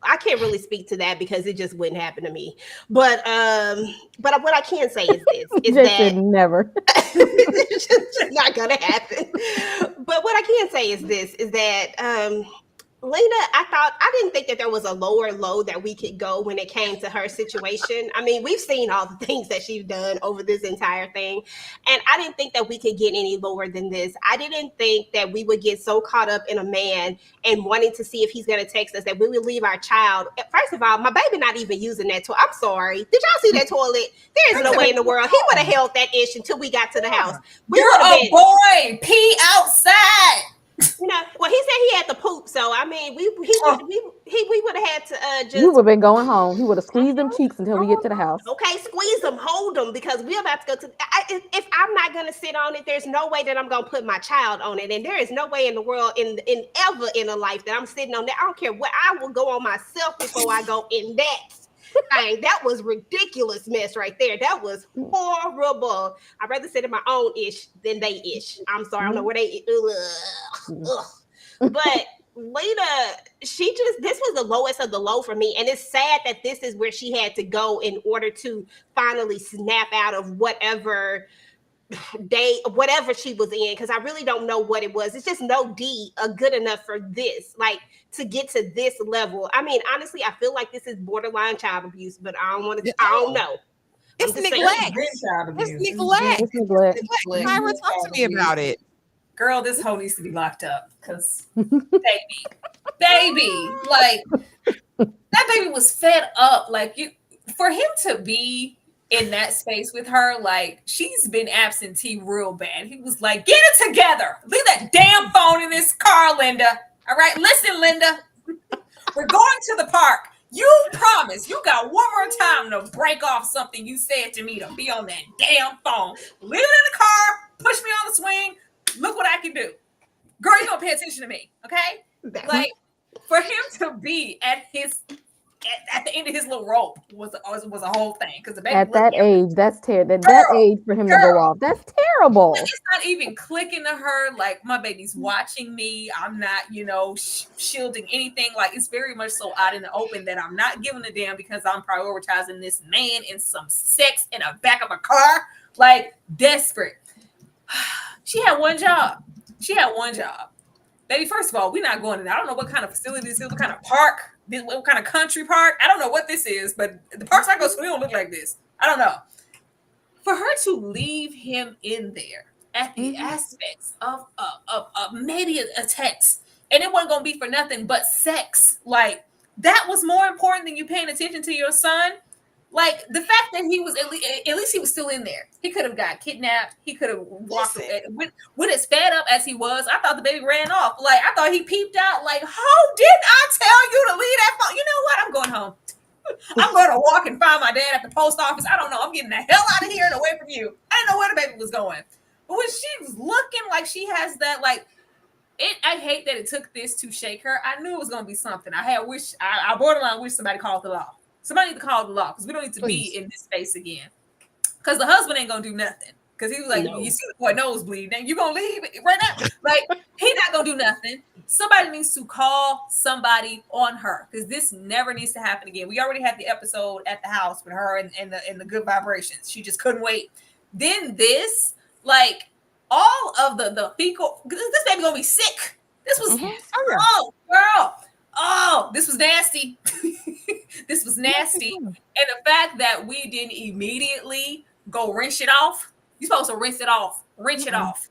I can't really speak to that because it just wouldn't happen to me. But what I can say is this: is that never. It's just not gonna happen. But what I can say is this: is that Lena, I didn't think that there was a lower low that we could go when it came to her situation. I mean, we've seen all the things that she's done over this entire thing. And I didn't think that we could get any lower than this. I didn't think that we would get so caught up in a man and wanting to see if he's going to text us that we would leave our child. First of all, my baby not even using that toilet. I'm sorry. Did y'all see that toilet? There is no way in the world. He would have held that ish until we got to the house. You're a boy. Pee outside. You know, well, he said he had to poop, so I mean, we would have had to just. We would have been going home. He would have squeezed them cheeks until we get to the house. Okay, squeeze them, hold them, because we're about to go to. If I'm not gonna sit on it, there's no way that I'm gonna put my child on it, and there is no way in the world, in ever in a life, that I'm sitting on that. I don't care what. I will go on myself before I go in that. Thing. That was ridiculous mess right there. That was horrible. I'd rather sit in my own ish than they ish. I'm sorry, I don't know where they. But Lena, this was the lowest of the low for me, and it's sad that this is where she had to go in order to finally snap out of whatever she was in, because I really don't know what it was. It's just no D good enough for this, like to get to this level. I mean, honestly, I feel like this is borderline child abuse, but I don't want to. I don't know. It's neglect. It's neglect. Myra, talk to me about it. Girl, this hoe needs to be locked up because baby, like that baby was fed up. Like for him to be in that space with her, like she's been absentee real bad. He was like, get it together. Leave that damn phone in this car, Linda. All right, listen, Linda. We're going to the park. You promised. You got one more time to break off something you said to me to be on that damn phone. Leave it in the car. Push me on the swing. Look what I can do. Girl, you don't pay attention to me, okay? Like, for him to be at the end of his little rope was a whole thing. Because at that age, that's terrible. That age for him to go off, that's terrible. It's not even clicking to her. Like, my baby's watching me. I'm not, shielding anything. Like, it's very much so out in the open that I'm not giving a damn because I'm prioritizing this man and some sex in the back of a car. Like, desperate. She had one job. Baby, first of all, we're not going in. I don't know what kind of facility this is, what kind of park, what kind of country park. I don't know what this is, but the parks I go to, they don't look like this. I don't know. For her to leave him in there at the aspects of maybe a text, and it wasn't going to be for nothing but sex. Like, that was more important than you paying attention to your son. Like, the fact that he was, at least he was still in there. He could have got kidnapped. He could have walked away. With as fed up as he was, I thought the baby ran off. Like, I thought he peeped out. Like, how did I tell you to leave that phone? You know what? I'm going home. I'm going to walk and find my dad at the post office. I don't know. I'm getting the hell out of here and away from you. I didn't know where the baby was going. But when she was looking like she has that, like, I hate that it took this to shake her. I knew it was going to be something. I borderline wish somebody called the law. Somebody need to call the law because we don't need to be in this space again. Because the husband ain't gonna do nothing. Because he was like, you see the boy nose bleed, and you gonna leave right now? Like, he not gonna do nothing. Somebody needs to call somebody on her because this never needs to happen again. We already had the episode at the house with her and the good vibrations. She just couldn't wait. Then this, like, all of the fecal. This baby gonna be sick. This was oh girl. Oh, this was nasty. This was nasty. And the fact that we didn't immediately go rinse it off. You're supposed to rinse it off. Rinse it off.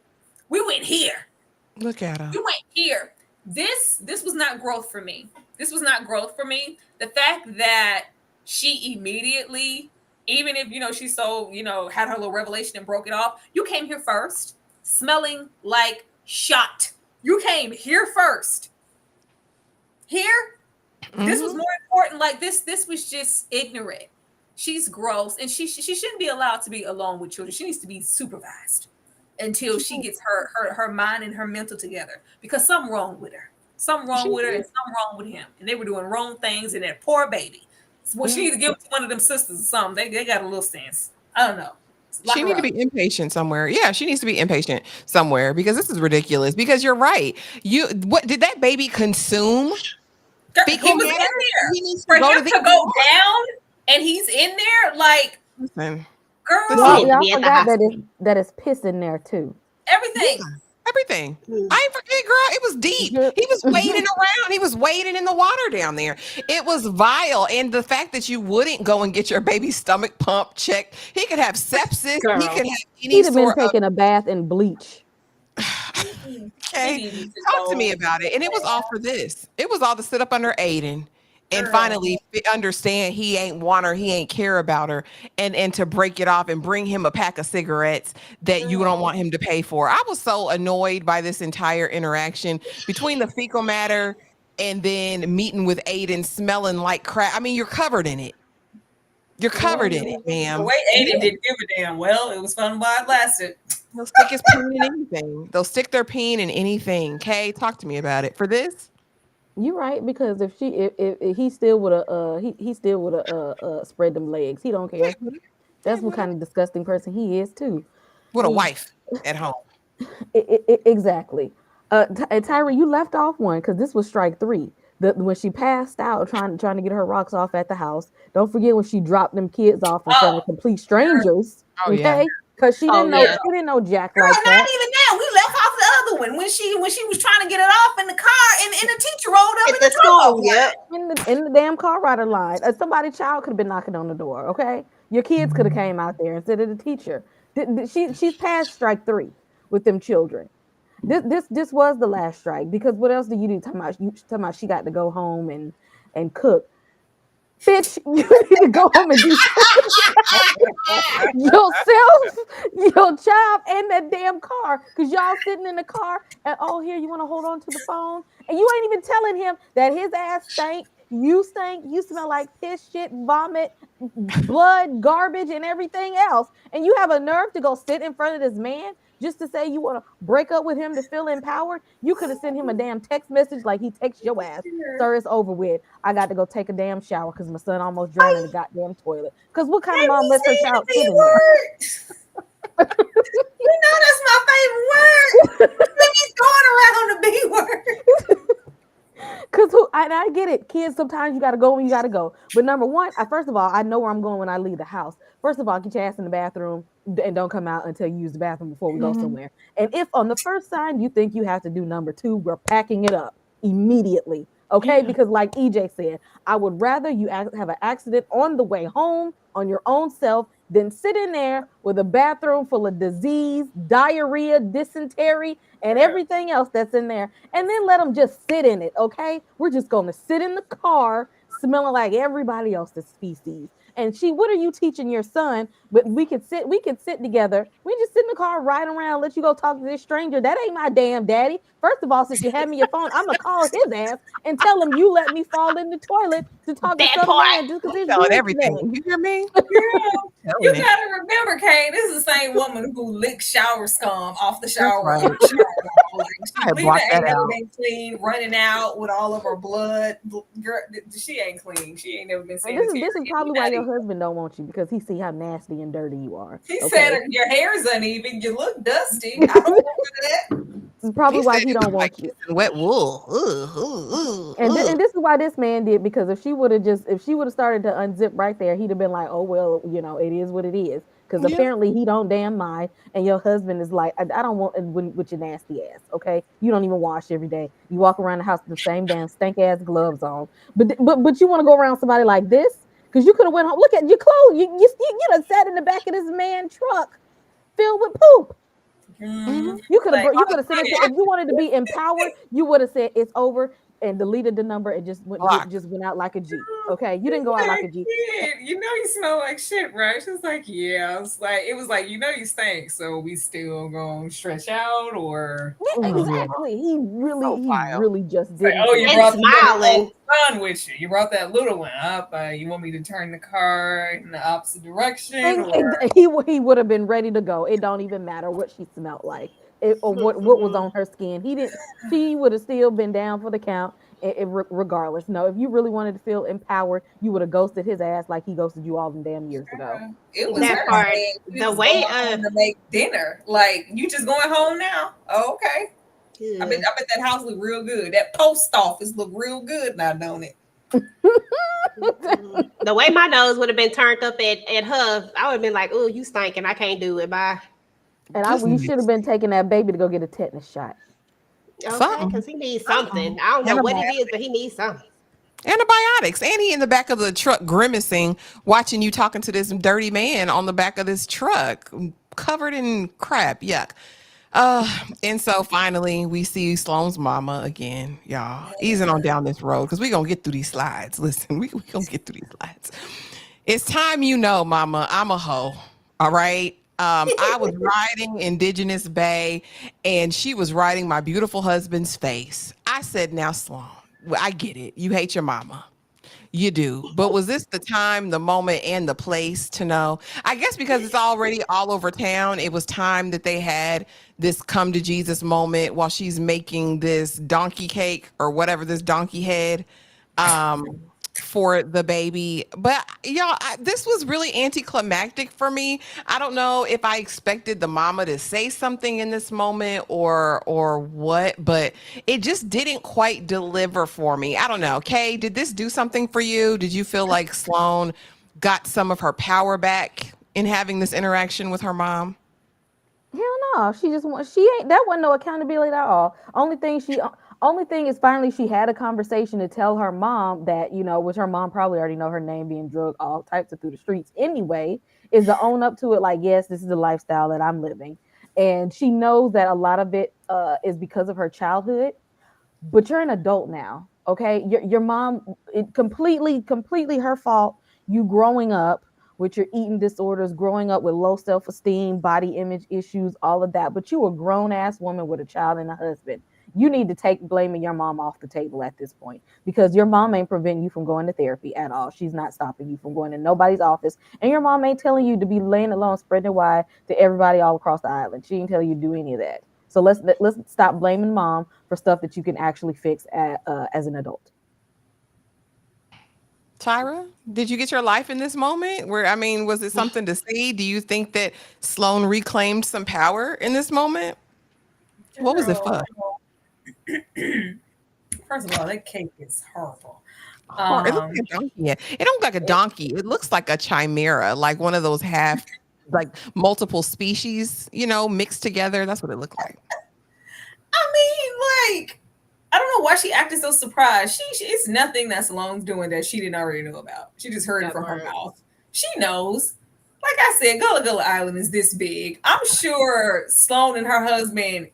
We went here. Look at her. We went here. This was not growth for me. This was not growth for me. The fact that she immediately, even if, she so, had her little revelation and broke it off, you came here first, smelling like shot. You came here first. Here, this was more important. Like this was just ignorant. She's gross, and she shouldn't be allowed to be alone with children. She needs to be supervised until she gets her mind and her mental together. Because something wrong with her, and something wrong with him, and they were doing wrong things. And that poor baby. Well, she need to give it to one of them sisters or something. They got a little sense. I don't know. She needs to be impatient somewhere. Yeah, she needs to be impatient somewhere because this is ridiculous. Because you're right. What did that baby consume? He was in there. For him to go down and he's in there, like, listen, girl. Y'all forgot that it's piss in there too. Everything. Everything. Mm. I ain't forget, girl. It was deep. He was wading around. He was wading in the water down there. It was vile. And the fact that you wouldn't go and get your baby's stomach pump checked, he could have sepsis. He Girl. could have any He'd have been sort of. taking a bath in bleach. Okay, He needed to talk to me go. about it. And it was all for this. It was all to sit up under Aiden and Girl. finally understand he ain't want her, he ain't care about her, and to break it off and bring him a pack of cigarettes that you don't want him to pay for. I was so annoyed by this entire interaction between the fecal matter and then meeting with Aiden smelling like crap. I mean, you're covered in it. You're covered in it, The ma'am. way Aiden didn't give a damn. Well, it was fun while it lasted. They'll stick his peen in anything. They'll stick their peen in anything. Kay, talk to me about it. For this, You're right, because if he still would have he still would have spread them legs. He don't care. That's what kind of disgusting person he is too. with a wife at home. Exactly. Tyra, you left off one because this was strike three. When she passed out trying to get her rocks off at the house. Don't forget when she dropped them kids off in front of complete strangers. Oh, yeah. Okay, because she didn't know Jack Girl, like not that. even that. We left off the other one when she was trying to get it off in the car, and the teacher rolled up At in the the school. school, yep. In the damn car rider line. Somebody's child could have been knocking on the door. Okay, your kids could have came out there instead of the teacher. She's past strike three with them children. This was the last strike, because what else do you do? Talking about she got to go home and cook. Bitch, you need to go home and do yourself, your child, and that damn car. Because y'all sitting in the car and, oh, here, you want to hold on to the phone? And you ain't even telling him that his ass stank, you smell like piss, shit, vomit, blood, garbage, and everything else. And you have a nerve to go sit in front of this man just to say you want to break up with him to feel empowered. You could have sent him a damn text message like he texts your ass. Sir, it's over with. I got to go take a damn shower because my son almost drowned in the goddamn toilet. Because what kind of mom lets her child sit in there? You know that's my favorite word. He's going around the B word. Because I get it. Kids, sometimes you got to go when you got to go. But number one, first of all, I know where I'm going when I leave the house. First of all, get your ass in the bathroom and don't come out until you use the bathroom before we go somewhere. And if on the first sign you think you have to do number two, we're packing it up immediately. Okay? Yeah. Because like EJ said, I would rather you have an accident on the way home on your own self than sit in there with a bathroom full of disease, diarrhea, dysentery, and everything else that's in there, and then let them just sit in it, okay? We're just going to sit in the car smelling like everybody else's species. And what are you teaching your son? But we could sit together. We just sit in the car, ride around, let you go talk to this stranger. That ain't my damn daddy. First of all, since you have me your phone, I'm going to call his ass and tell him you let me fall in the toilet to talk to some man just because telling everything. You hear me? Girl, you gotta remember, Kay, this is the same woman who licks shower scum off the shower. Right. Lina ain't never been clean, running out with all of her blood. Girl, she ain't clean. She ain't never been sanitary. This is probably why your husband don't want you, because he see how nasty and dirty you are. He said your hair's uneven, you look dusty. I don't want that. This is probably why he don't want you. Wet wool. And this is why this man did, because if she would have started to unzip right there, he'd have been like, oh, well, it is what it is. Because apparently he don't damn mind. And your husband is like, I don't want with your nasty ass. Okay. You don't even wash every day. You walk around the house with the same damn stank ass gloves on. But you want to go around somebody like this? Because you could have went home. Look at your clothes. You done sat in the back of this man's truck filled with poop. Mm-hmm. You could have said, if you wanted to be empowered, you would have said it's over and deleted the number and just went out like a G. Okay, you didn't go out like a G. You smell like shit, right? She's like, yeah. It was like, you stink, so we still gonna stretch out, or exactly. He really just didn't. Like, you brought smiling son with you. You brought that little one up. You want me to turn the car in the opposite direction? He would have been ready to go. It don't even matter what she smelled like. Or what was on her skin. She would have still been down for the count regardless. No, if you really wanted to feel empowered, you would have ghosted his ass like he ghosted you all them damn years ago. It was that part. The way to make dinner, like, you just going home now. Oh, okay. Yeah. I bet that house look real good. That post office look real good now, don't it? The way my nose would have been turned up at her, I would have been like, oh, you stinking. I can't do it. Bye. And Just you should have been taking that baby to go get a tetanus shot. Okay, something. because he needs something. I don't know what it is, but he needs something. Antibiotics. And he in the back of the truck grimacing, watching you talking to this dirty man on the back of this truck, covered in crap. Yuck. And so finally we see Sloane's mama again, y'all, easing on down this road because we're gonna get through these slides. Listen, we gonna get through these slides. It's time you know, mama, I'm a hoe. All right. I was riding Indigenous Bay and she was riding my beautiful husband's face. I said, now, Sloane, I get it. You hate your mama. You do. But was this the time, the moment, and the place to know? I guess because it's already all over town, it was time that they had this come to Jesus moment while she's making this donkey cake or whatever, this donkey head. For the baby. But y'all, this was really anticlimactic for me. I don't know if I expected the mama to say something in this moment or what, but it just didn't quite deliver for me. I don't know. Kay, did this do something for you? Did you feel like Sloane got some of her power back in having this interaction with her mom? Hell no, she ain't that wasn't no accountability at all. Only thing is finally she had a conversation to tell her mom that, which her mom probably already know her name being drugged all types of through the streets anyway, is to own up to it like, yes, this is the lifestyle that I'm living. And she knows that a lot of it is because of her childhood, but you're an adult now. Okay. Your mom, it completely her fault. You growing up with your eating disorders, growing up with low self-esteem, body image issues, all of that. But you a grown ass woman with a child and a husband. You need to take blaming your mom off the table at this point because your mom ain't preventing you from going to therapy at all. She's not stopping you from going to nobody's office. And your mom ain't telling you to be laying alone, spreading it wide to everybody all across the island. She ain't telling you to do any of that. So let's stop blaming mom for stuff that you can actually fix as an adult. Tyra, did you get your life in this moment? I mean, was it something to see? Do you think that Sloane reclaimed some power in this moment? What was it Girl, for? first of all, that cake is horrible. It looks like a donkey. Yeah. It don't look like a donkey. It looks like a chimera, like one of those like multiple species, mixed together. That's what it looked like. I mean, like, I don't know why she acted so surprised. It's nothing that Sloane's doing that she didn't already know about. She just heard it from her mouth. She knows. Like I said, Gullah Gullah Island is this big. I'm sure Sloane and her husband,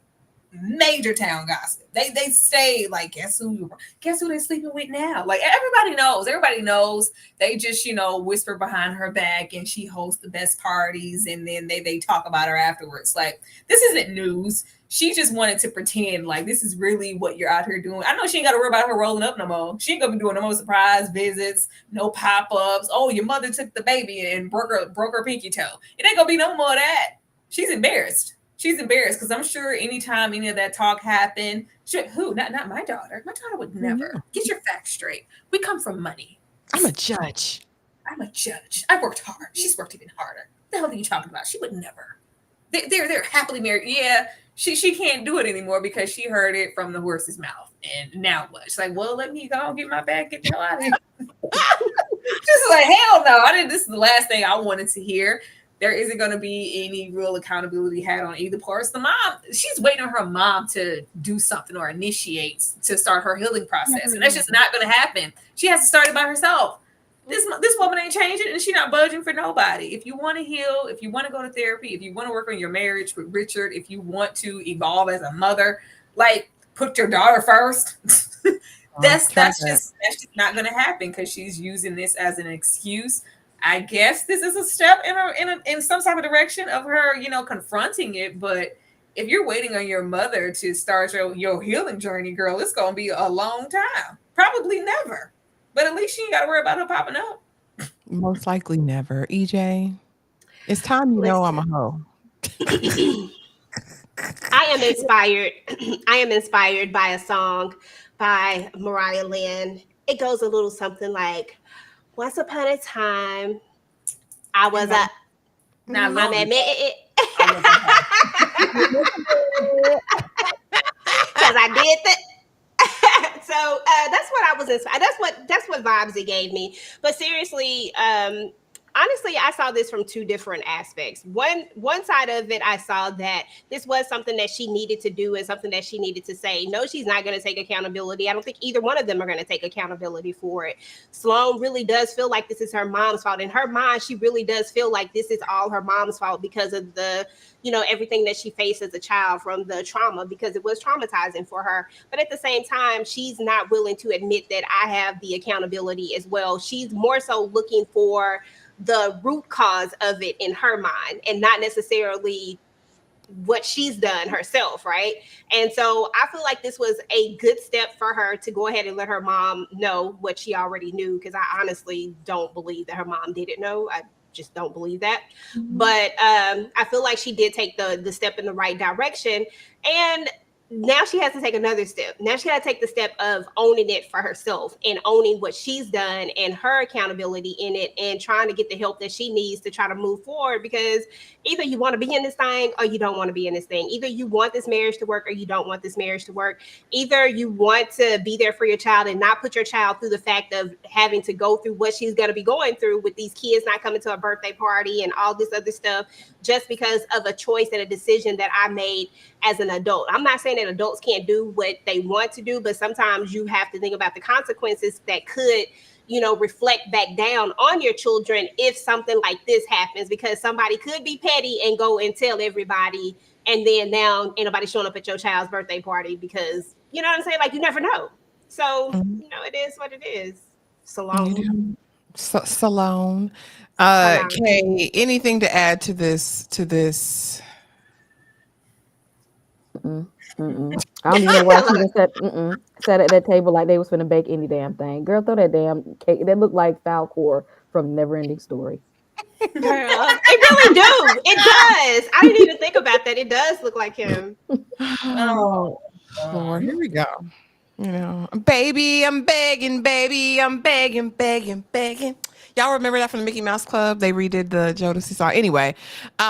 major town gossip. They say like, guess who they're sleeping with now? Like everybody knows. Everybody knows. They just whisper behind her back, and she hosts the best parties, and then they talk about her afterwards. Like this isn't news. She just wanted to pretend like this is really what you're out here doing. I know she ain't got to worry about her rolling up no more. She ain't gonna be doing no more surprise visits, no pop-ups. Oh, your mother took the baby and broke her pinky toe. It ain't gonna be no more of that. She's embarrassed. She's embarrassed because I'm sure anytime any of that talk happened, not my daughter. My daughter would never. Get your facts straight. We come from money. I'm a judge. I worked hard. She's worked even harder. What the hell are you talking about? She would never. They're happily married. Yeah, she can't do it anymore because she heard it from the horse's mouth. And now what? She's like, well, let me go and get my bag, get the hell out of here. Just like, hell no. This is the last thing I wanted to hear. There isn't going to be any real accountability had on either parts. The mom, she's waiting on her mom to do something or initiate to start her healing process. And that's just not going to happen. She has to start it by herself. This woman ain't changing, and she's not budging for nobody. If you want to heal, if you want to go to therapy, if you want to work on your marriage with Richard, if you want to evolve as a mother, like put your daughter first. That's just not going to happen because she's using this as an excuse. I guess this is a step in some type of direction of her, confronting it. But if you're waiting on your mother to start your healing journey, girl, it's going to be a long time. Probably never. But at least she ain't got to worry about her popping up. Most likely never. EJ, it's time I'm a hoe. I am inspired. I am inspired by a song by Mariah Lynn. It goes a little something like, once upon a time, I was a. Now, I'm admit it. Because I did that. So that's what I was inspired. That's what vibes it gave me. But seriously, I'm honestly, I saw this from two different aspects. One side of it, I saw that this was something that she needed to do and something that she needed to say. No, she's not going to take accountability. I don't think either one of them are going to take accountability for it. Sloane really does feel like this is her mom's fault. In her mind, she really does feel like this is all her mom's fault because of the, everything that she faced as a child from the trauma, because it was traumatizing for her. But at the same time, she's not willing to admit that I have the accountability as well. She's more so looking for the root cause of it in her mind and not necessarily what she's done herself, right? And so I feel like this was a good step for her to go ahead and let her mom know what she already knew, because I honestly don't believe that her mom didn't know. I just don't believe that. But I feel like she did take the step in the right direction. And now she has to take another step. Now she got to take the step of owning it for herself and owning what she's done and her accountability in it, and trying to get the help that she needs to try to move forward. Because either you want to be in this thing or you don't want to be in this thing. Either you want this marriage to work or you don't want this marriage to work. Either you want to be there for your child and not put your child through the fact of having to go through what she's going to be going through with these kids not coming to a birthday party and all this other stuff just because of a choice and a decision that I made as an adult. I'm not saying that adults can't do what they want to do, but sometimes you have to think about the consequences that could, reflect back down on your children if something like this happens, because somebody could be petty and go and tell everybody, and then now ain't nobody showing up at your child's birthday party because, you know what I'm saying? Like, you never know. So, it is what it is. Sloane. Sloane. Sloane. Kay, anything to add to this? I don't even know why she even sat at that table like they was finna bake any damn thing. Girl, throw that damn cake. That looked like Falcor from Never Ending Story. Girl, it really do. It does. I didn't even think about that. It does look like him. Oh, Lord, here we go. Baby, I'm begging, baby, I'm begging, begging, begging. Y'all remember that from the Mickey Mouse Club? They redid the Jodeci song. Anyway,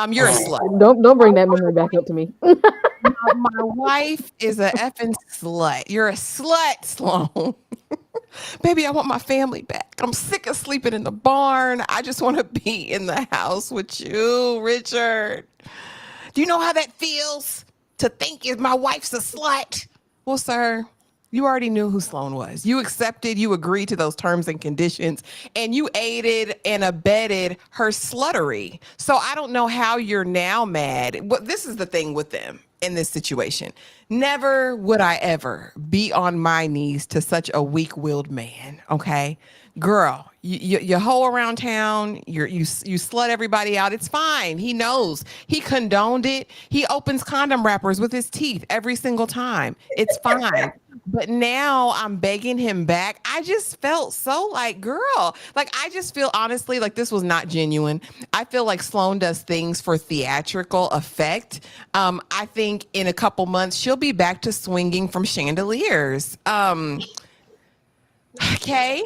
you're a slut. Don't bring that memory back up to me. My wife is a effing slut. You're a slut, Sloane. Baby, I want my family back. I'm sick of sleeping in the barn. I just want to be in the house with you, Richard. Do you know how that feels to think my wife's a slut? Well, sir, you already knew who Sloane was. You accepted, you agreed to those terms and conditions, and you aided and abetted her sluttery. So I don't know how you're now mad. Well, this is the thing with them in this situation. Never would I ever be on my knees to such a weak-willed man, okay? Girl, you hoe around town, you slut everybody out. It's fine. He knows. He condoned it. He opens condom wrappers with his teeth every single time. It's fine. But now I'm begging him back. I just felt so like, girl, like I just feel honestly like this was not genuine. I feel like Sloane does things for theatrical effect. I think in a couple months she'll be back to swinging from chandeliers. Okay.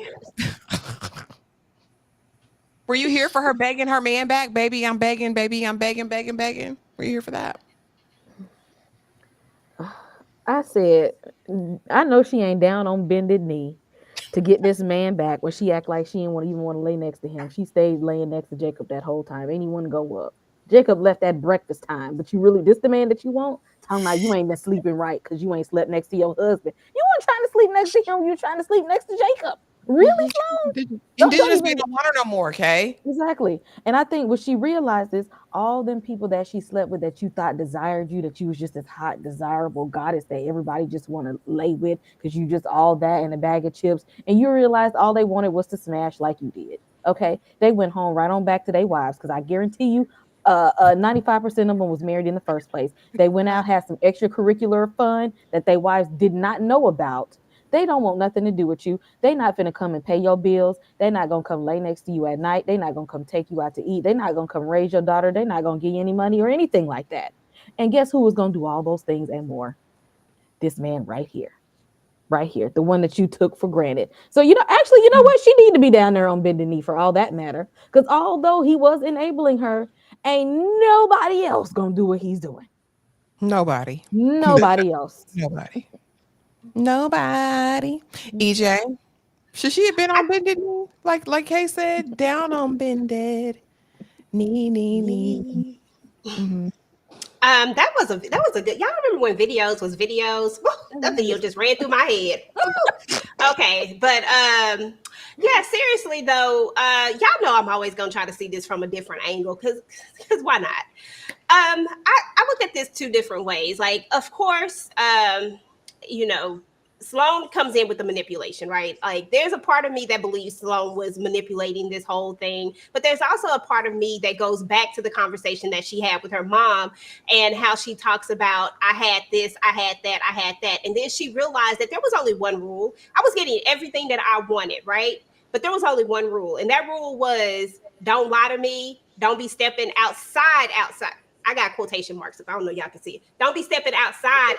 Were you here for her begging her man back? Baby, I'm begging, baby, I'm begging, begging, begging. Were you here for that? I said, I know she ain't down on bended knee to get this man back when she act like she didn't even want to lay next to him. She stayed laying next to Jacob that whole time. Ain't even want to go up. Jacob left at breakfast time, but this the man that you want? Talking about you ain't been sleeping right because you ain't slept next to your husband. You weren't trying to sleep next to him. You trying to sleep next to Jacob. Really, Sloane? Indigenous being the water no more, okay? Exactly. And I think what she realized is all them people that she slept with that you thought desired you, that you was just this hot, desirable goddess that everybody just want to lay with because you just all that in a bag of chips. And you realized all they wanted was to smash like you did. Okay. They went home right on back to their wives because I guarantee you 95% of them was married in the first place. They went out, had some extracurricular fun that their wives did not know about. They don't want nothing to do with you. They not finna come and pay your bills. They not gonna come lay next to you at night. They not gonna come take you out to eat. They not gonna come raise your daughter. They not gonna give you any money or anything like that. And guess who was gonna do all those things and more? This man right here. Right here, the one that you took for granted. So, actually, you know what? She need to be down there on bended knee for all that matter. Because although he was enabling her, ain't nobody else gonna do what he's doing. Nobody else. Nobody. EJ. Should she have been on bended knee? Like Kay said, down on bended knee, knee, knee. Mm-hmm. That was a good. Y'all remember when videos was videos? Woo, that video just ran through my head. Woo. Okay, but yeah, seriously though, y'all know I'm always gonna try to see this from a different angle because why not? I look at this two different ways. Like, of course, you know, Sloane comes in with the manipulation, right? Like, there's a part of me that believes Sloane was manipulating this whole thing, but there's also a part of me that goes back to the conversation that she had with her mom and how she talks about, I had this, I had that, I had that. And then she realized that there was only one rule. I was getting everything that I wanted, right? But there was only one rule. And that rule was, don't lie to me. Don't be stepping outside. I got quotation marks. If I don't know, y'all can see it. Don't be stepping outside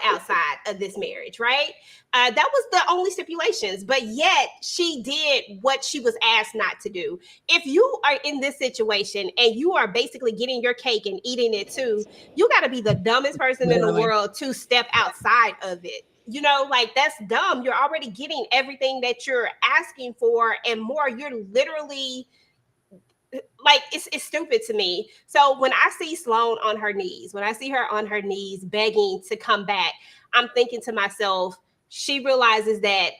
of this marriage, right? That was the only stipulations, but yet she did what she was asked not to do. If you are in this situation and you are basically getting your cake and eating it too, you got to be the dumbest person in the Literally. world to step outside of it. You know, like, that's dumb. You're already getting everything that you're asking for and more. You're literally, like, it's stupid to me. So when I see Sloane on her knees, when I see her on her knees begging to come back, I'm thinking to myself, she realizes that,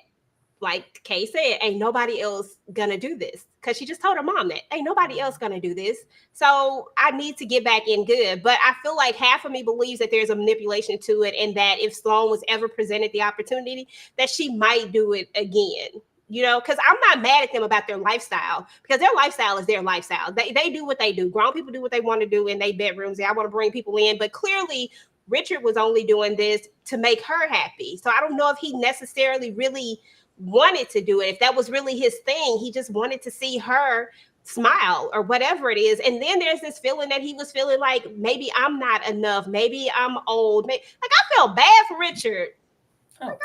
like Kay said, ain't nobody else gonna do this, because she just told her mom that ain't nobody else gonna do this. So I need to get back in good. But I feel like half of me believes that there's a manipulation to it, and that if Sloane was ever presented the opportunity, that she might do it again. You know, because I'm not mad at them about their lifestyle, because their lifestyle is their lifestyle. They do what they do. Grown people do what they want to do in their bedrooms. I want to bring people in, but clearly Richard was only doing this to make her happy. So I don't know if he necessarily really wanted to do it. If that was really his thing, he just wanted to see her smile or whatever it is. And then there's this feeling that he was feeling like, maybe I'm not enough. Maybe I'm old. Like, I felt bad for Richard. I was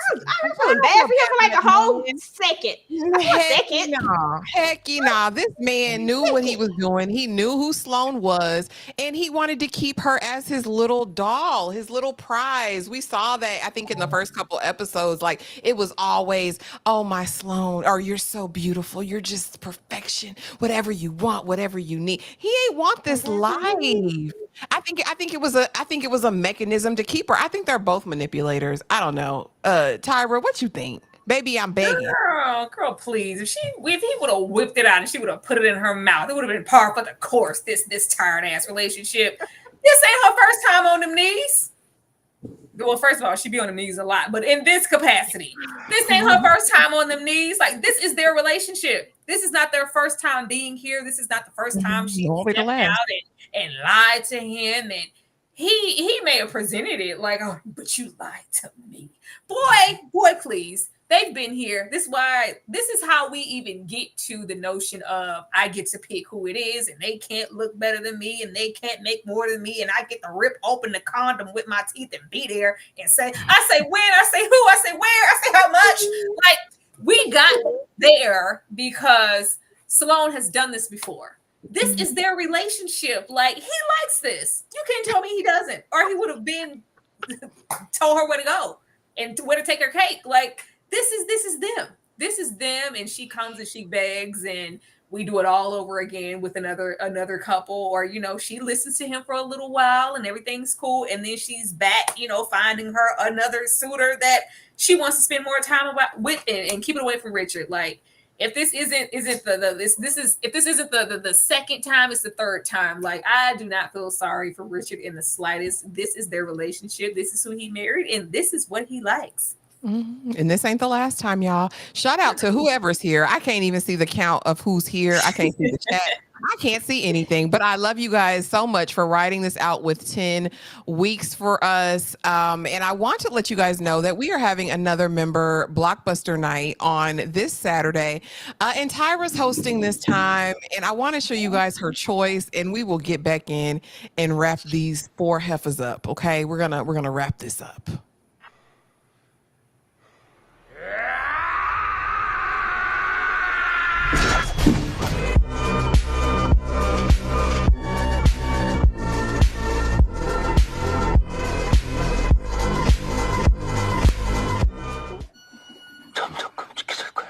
feeling bad for him for like a whole second. Heck no. This man knew what he was doing. He knew who Sloane was, and he wanted to keep her as his little doll, his little prize. We saw that, I think, in the first couple episodes. Like, it was always, oh, my Sloane, or you're so beautiful. You're just perfection. Whatever you want, whatever you need. He ain't want this life. I think it was a mechanism to keep her. I think they're both manipulators. I don't know. Tyra, what you think? Baby, I'm begging. Girl, please. If he would have whipped it out and she would have put it in her mouth, it would have been par for the course. This tired ass relationship. This ain't her first time on them knees. Well, first of all, she be on them knees a lot, but in this capacity, this ain't her first time on them knees. Like, this is their relationship. This is not their first time being here. This is not the first time she stepped out and lied to him. And he may have presented it like, oh, but you lied to me. Boy, please. They've been here. This is how we even get to the notion of, I get to pick who it is, and they can't look better than me, and they can't make more than me, and I get to rip open the condom with my teeth and be there and say, I say when, I say who, I say where, I say how much. Like, we got there because Sloane has done this before. This is their relationship. Like, he likes this. You can't tell me he doesn't, or he would have been told her where to go and where to take her cake. Like, this is them. This is them, and she comes and she begs, and we do it all over again with another couple, or, you know, she listens to him for a little while and everything's cool, and then she's back, you know, finding her another suitor that she wants to spend more time with and keep it away from Richard. Like, if this isn't the second time, it's the third time. Like, I do not feel sorry for Richard in the slightest. This is their relationship. This is who he married, and this is what he likes. Mm-hmm. And this ain't the last time, y'all. Shout out to whoever's here. I can't even see the count of who's here. I can't see the chat. I can't see anything, but I love you guys so much for writing this out with 10 weeks for us. And I want to let you guys know that we are having another member blockbuster night on this Saturday. And Tyra's hosting this time. And I want to show you guys her choice, and we will get back in and wrap these 4 heifers up. Okay, we're gonna wrap this up. 점점 끔찍해질 거야.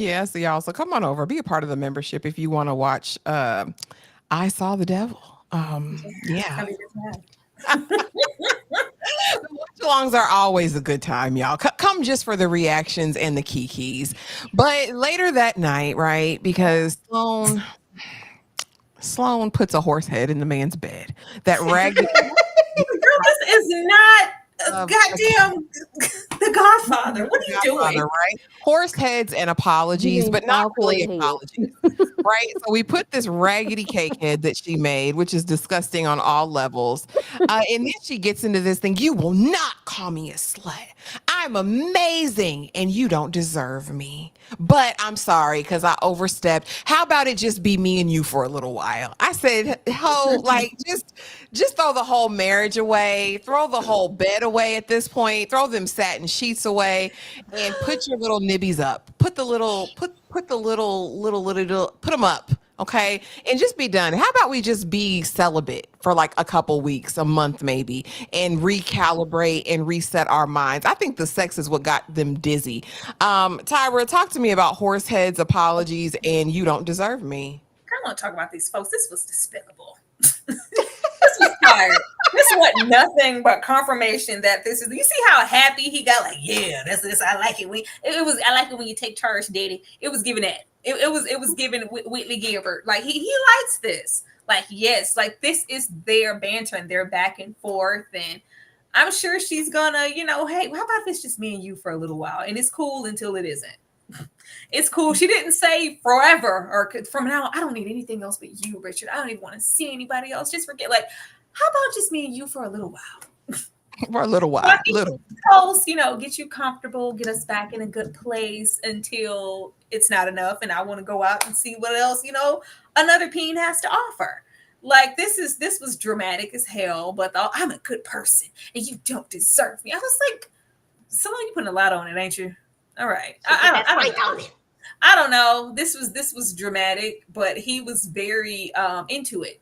Yeah, so y'all, so come on over, be a part of the membership if you want to watch I Saw the Devil. It's Yeah. gonna be good time. The watch-alongs are always a good time, y'all. Come just for the reactions and the kikis. But later that night, right, because Sloane puts a horse head in the man's bed. That raggedy Girl, this is not a of goddamn The Godfather. What are you Godfather, doing? right? Horse heads and apologies, Giving but not false really horse head. apologies, right? So we put this raggedy cake head that she made, which is disgusting on all levels. And then she gets into this thing. You will not call me a slut. I'm amazing and you don't deserve me. But I'm sorry because I overstepped. How about it just be me and you for a little while? I said, ho, like just throw the whole marriage away, throw the whole bed away at this point, throw them satin sheets away, and put your little nibbies up. Put the little put them up, okay? And just be done. How about we just be celibate for like a couple weeks, a month maybe, and recalibrate and reset our minds. I think the sex is what got them dizzy. Tyra, talk to me about horse heads, apologies, and you don't deserve me. I want to talk about these folks. This was despicable. This was tired. This was nothing but confirmation that this is. You see how happy he got? Like, yeah, that's this. I like it. I like it when you take charge, Daddy. It was giving that. It was giving Whitley Gilbert. Like he likes this. Like, yes, like this is their banter and their back and forth. And I'm sure she's gonna, hey, how about if it's just me and you for a little while? And it's cool until it isn't. It's cool. She didn't say forever or from now on, I don't need anything else but you, Richard. I don't even want to see anybody else. Just forget. Like, how about just me and you for a little while? For a little while. Close, get you comfortable, get us back in a good place until it's not enough. And I want to go out and see what else, another peen has to offer. Like, this was dramatic as hell, but I'm a good person and you don't deserve me. I was like, Sloane, you putting a lot on it, ain't you? All right. I don't know. This was dramatic, but he was very into it.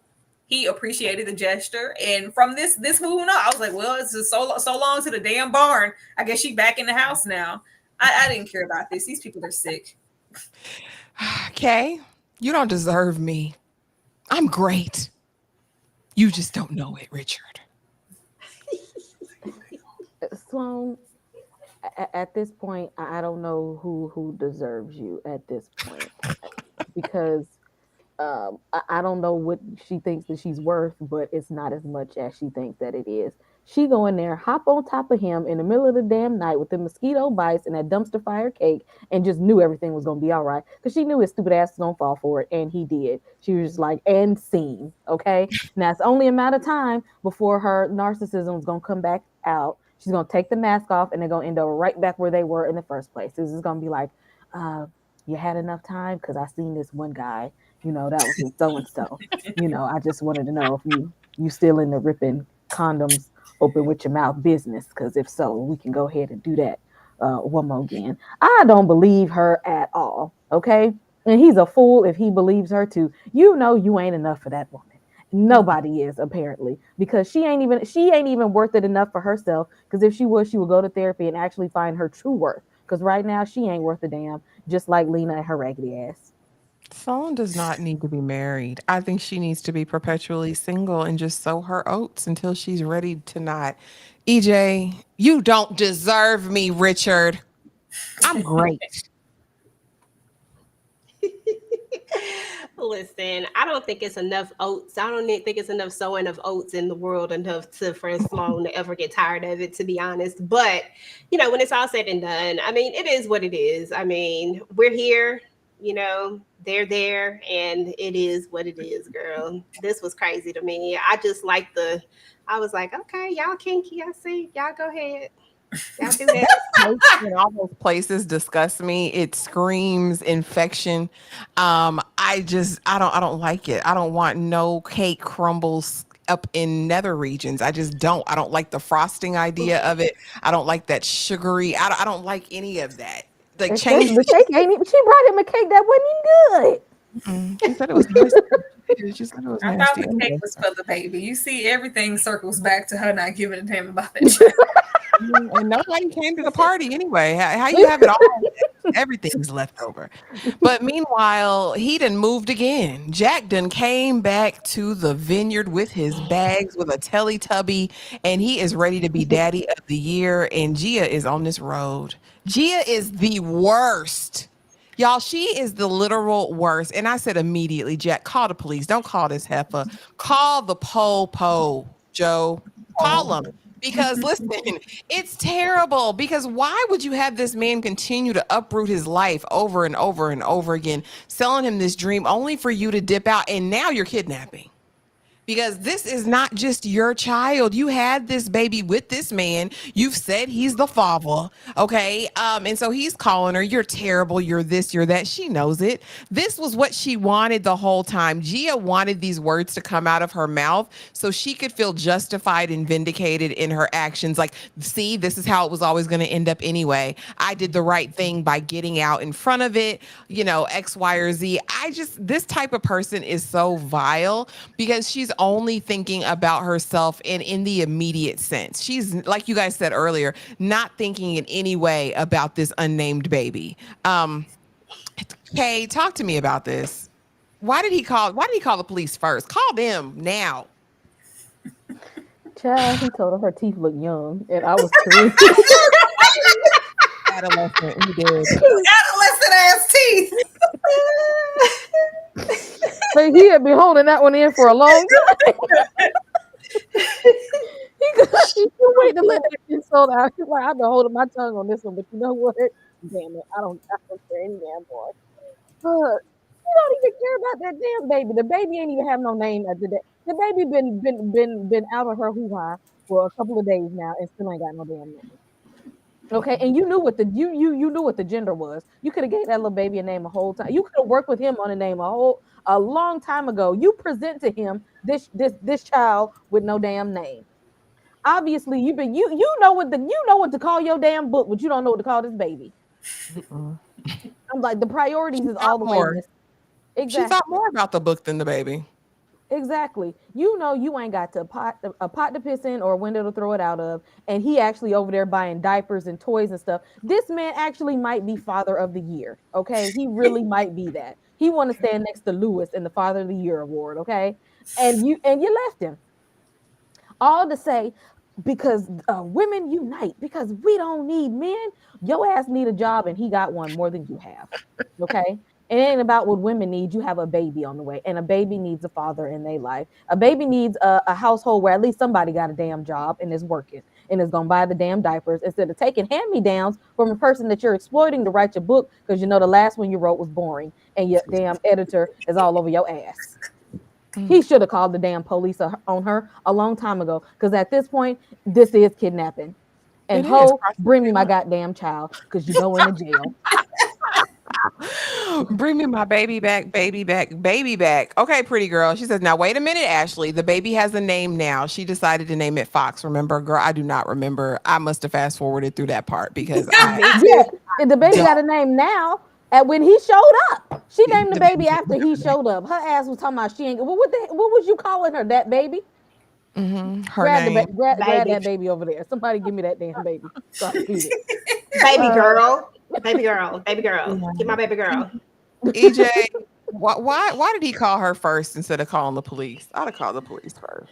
He appreciated the gesture, and from this moving on, I was like, well, it's just so long to the damn barn. I guess she back in the house now. I didn't care about this. These people are sick. Okay, you don't deserve me. I'm great. You just don't know it, Richard. Sloane, at this point, I don't know who deserves you at this point, because I don't know what she thinks that she's worth, but it's not as much as she thinks that it is. She go in there, hop on top of him in the middle of the damn night with the mosquito bites and that dumpster fire cake, and just knew everything was gonna be all right because she knew his stupid ass was gonna fall for it, and he did. She was just like, and scene, okay. Now it's only a matter of time before her narcissism is gonna come back out. She's gonna take the mask off, and they're gonna end up right back where they were in the first place. This is gonna be like, you had enough time because I seen this one guy. That was so and so. I just wanted to know if you still in the ripping condoms open with your mouth business, because if so, we can go ahead and do that one more again. I don't believe her at all. Okay, and he's a fool if he believes her too. You ain't enough for that woman. Nobody is, apparently, because she ain't even worth it enough for herself. Because if she was, she would go to therapy and actually find her true worth. Because right now she ain't worth a damn, just like Lina and her raggedy ass. Sloane does not need to be married. I think she needs to be perpetually single and just sow her oats until she's ready to not. EJ, you don't deserve me, Richard. I'm great. Listen, I don't think it's enough oats. I don't think it's enough sowing of oats in the world enough for Sloane to ever get tired of it, to be honest. But, when it's all said and done, I mean, it is what it is. I mean, we're here, they're there, and it is what it is, girl. This was crazy to me. I was like, okay, y'all kinky. I see. Y'all go ahead. Y'all do that. And all those places disgust me. It screams infection. I don't like it. I don't want no cake crumbles up in nether regions. I just don't. I don't like the frosting idea of it. I don't like that sugary. I don't like any of that. Like, change the cake ain't even. She brought him a cake that wasn't even good. She said it was nasty. She said it was I nasty. thought the cake was for the baby. You see, everything circles back to her not giving a damn about that. And nobody came to the party anyway. How you have it all? Everything's left over. But meanwhile, he done moved again. Jack done came back to the vineyard with his bags, with a Teletubby, and he is ready to be daddy of the year. And Gia is on this road. Gia is the worst. Y'all, she is the literal worst. And I said immediately, Jack, call the police. Don't call this heifer. Call the po, Joe. Call them. Because listen, it's terrible. Because why would you have this man continue to uproot his life over and over and over again, selling him this dream only for you to dip out, and now you're kidnapping? Because this is not just your child. You had this baby with this man. You've said he's the father. Okay. And so he's calling her, you're terrible, you're this, you're that. She knows it. This was what she wanted the whole time. Gia wanted these words to come out of her mouth so she could feel justified and vindicated in her actions. Like, see, this is how it was always going to end up anyway. I did the right thing by getting out in front of it, X, Y, or Z. This type of person is so vile because she's only thinking about herself and in the immediate sense. She's, like you guys said earlier, not thinking in any way about this unnamed baby. Kay, talk to me about this. Why did he call the police first? Call them now. Child, he told her teeth look young, and I was screaming. Adolescent, he did. Adolescent ass teeth. Like, he had been holding that one in for a long time. He couldn't wait to let that insult out. He's like, I've been holding my tongue on this one, but you know what? Damn it, I don't care any damn more. You don't even care about that damn baby. The baby ain't even have no name after that. The baby been out of her hoo-ha for a couple of days now and still ain't got no damn name. Okay, and you knew what the you knew what the gender was. You could have gave that little baby a name a whole time. You could have worked with him on a name a long time ago. You present to him this child with no damn name. Obviously, you know what to call your damn book, but you don't know what to call this baby. I'm like, the priorities is all the way missing. Exactly. She thought more about the book than the baby. Exactly. You ain't got a pot to piss in or a window to throw it out of, and he actually over there buying diapers and toys and stuff. This man actually might be father of the year. Okay, he really might be that. He want to stand next to Lewis in the father of the year award. Okay, and you left him. All to say, because women unite, because we don't need men. Your ass need a job, and he got one more than you have. Okay. It ain't about what women need. You have a baby on the way, and a baby needs a father in their life. A baby needs a household where at least somebody got a damn job and is working and is going to buy the damn diapers instead of taking hand-me-downs from a person that you're exploiting to write your book because you know the last one you wrote was boring and your damn editor is all over your ass. He should have called the damn police on her a long time ago because at this point, this is kidnapping. And bring me my goddamn child because you go into jail. Bring me my baby back, baby back, baby back. Okay, pretty girl. She says, now wait a minute, Ashley. The baby has a name now. She decided to name it Fox. Remember, girl, I do not remember. I must have fast forwarded through that part because the baby got a name now. And when he showed up, she named the baby after he showed up. Her ass was talking about she ain't. What was you calling her? That baby? Mm-hmm. Grab that baby over there. Somebody give me that damn baby. So I feed it. Baby girl. Get my baby girl. EJ, why did he call her first instead of calling the police? I'd have called the police first.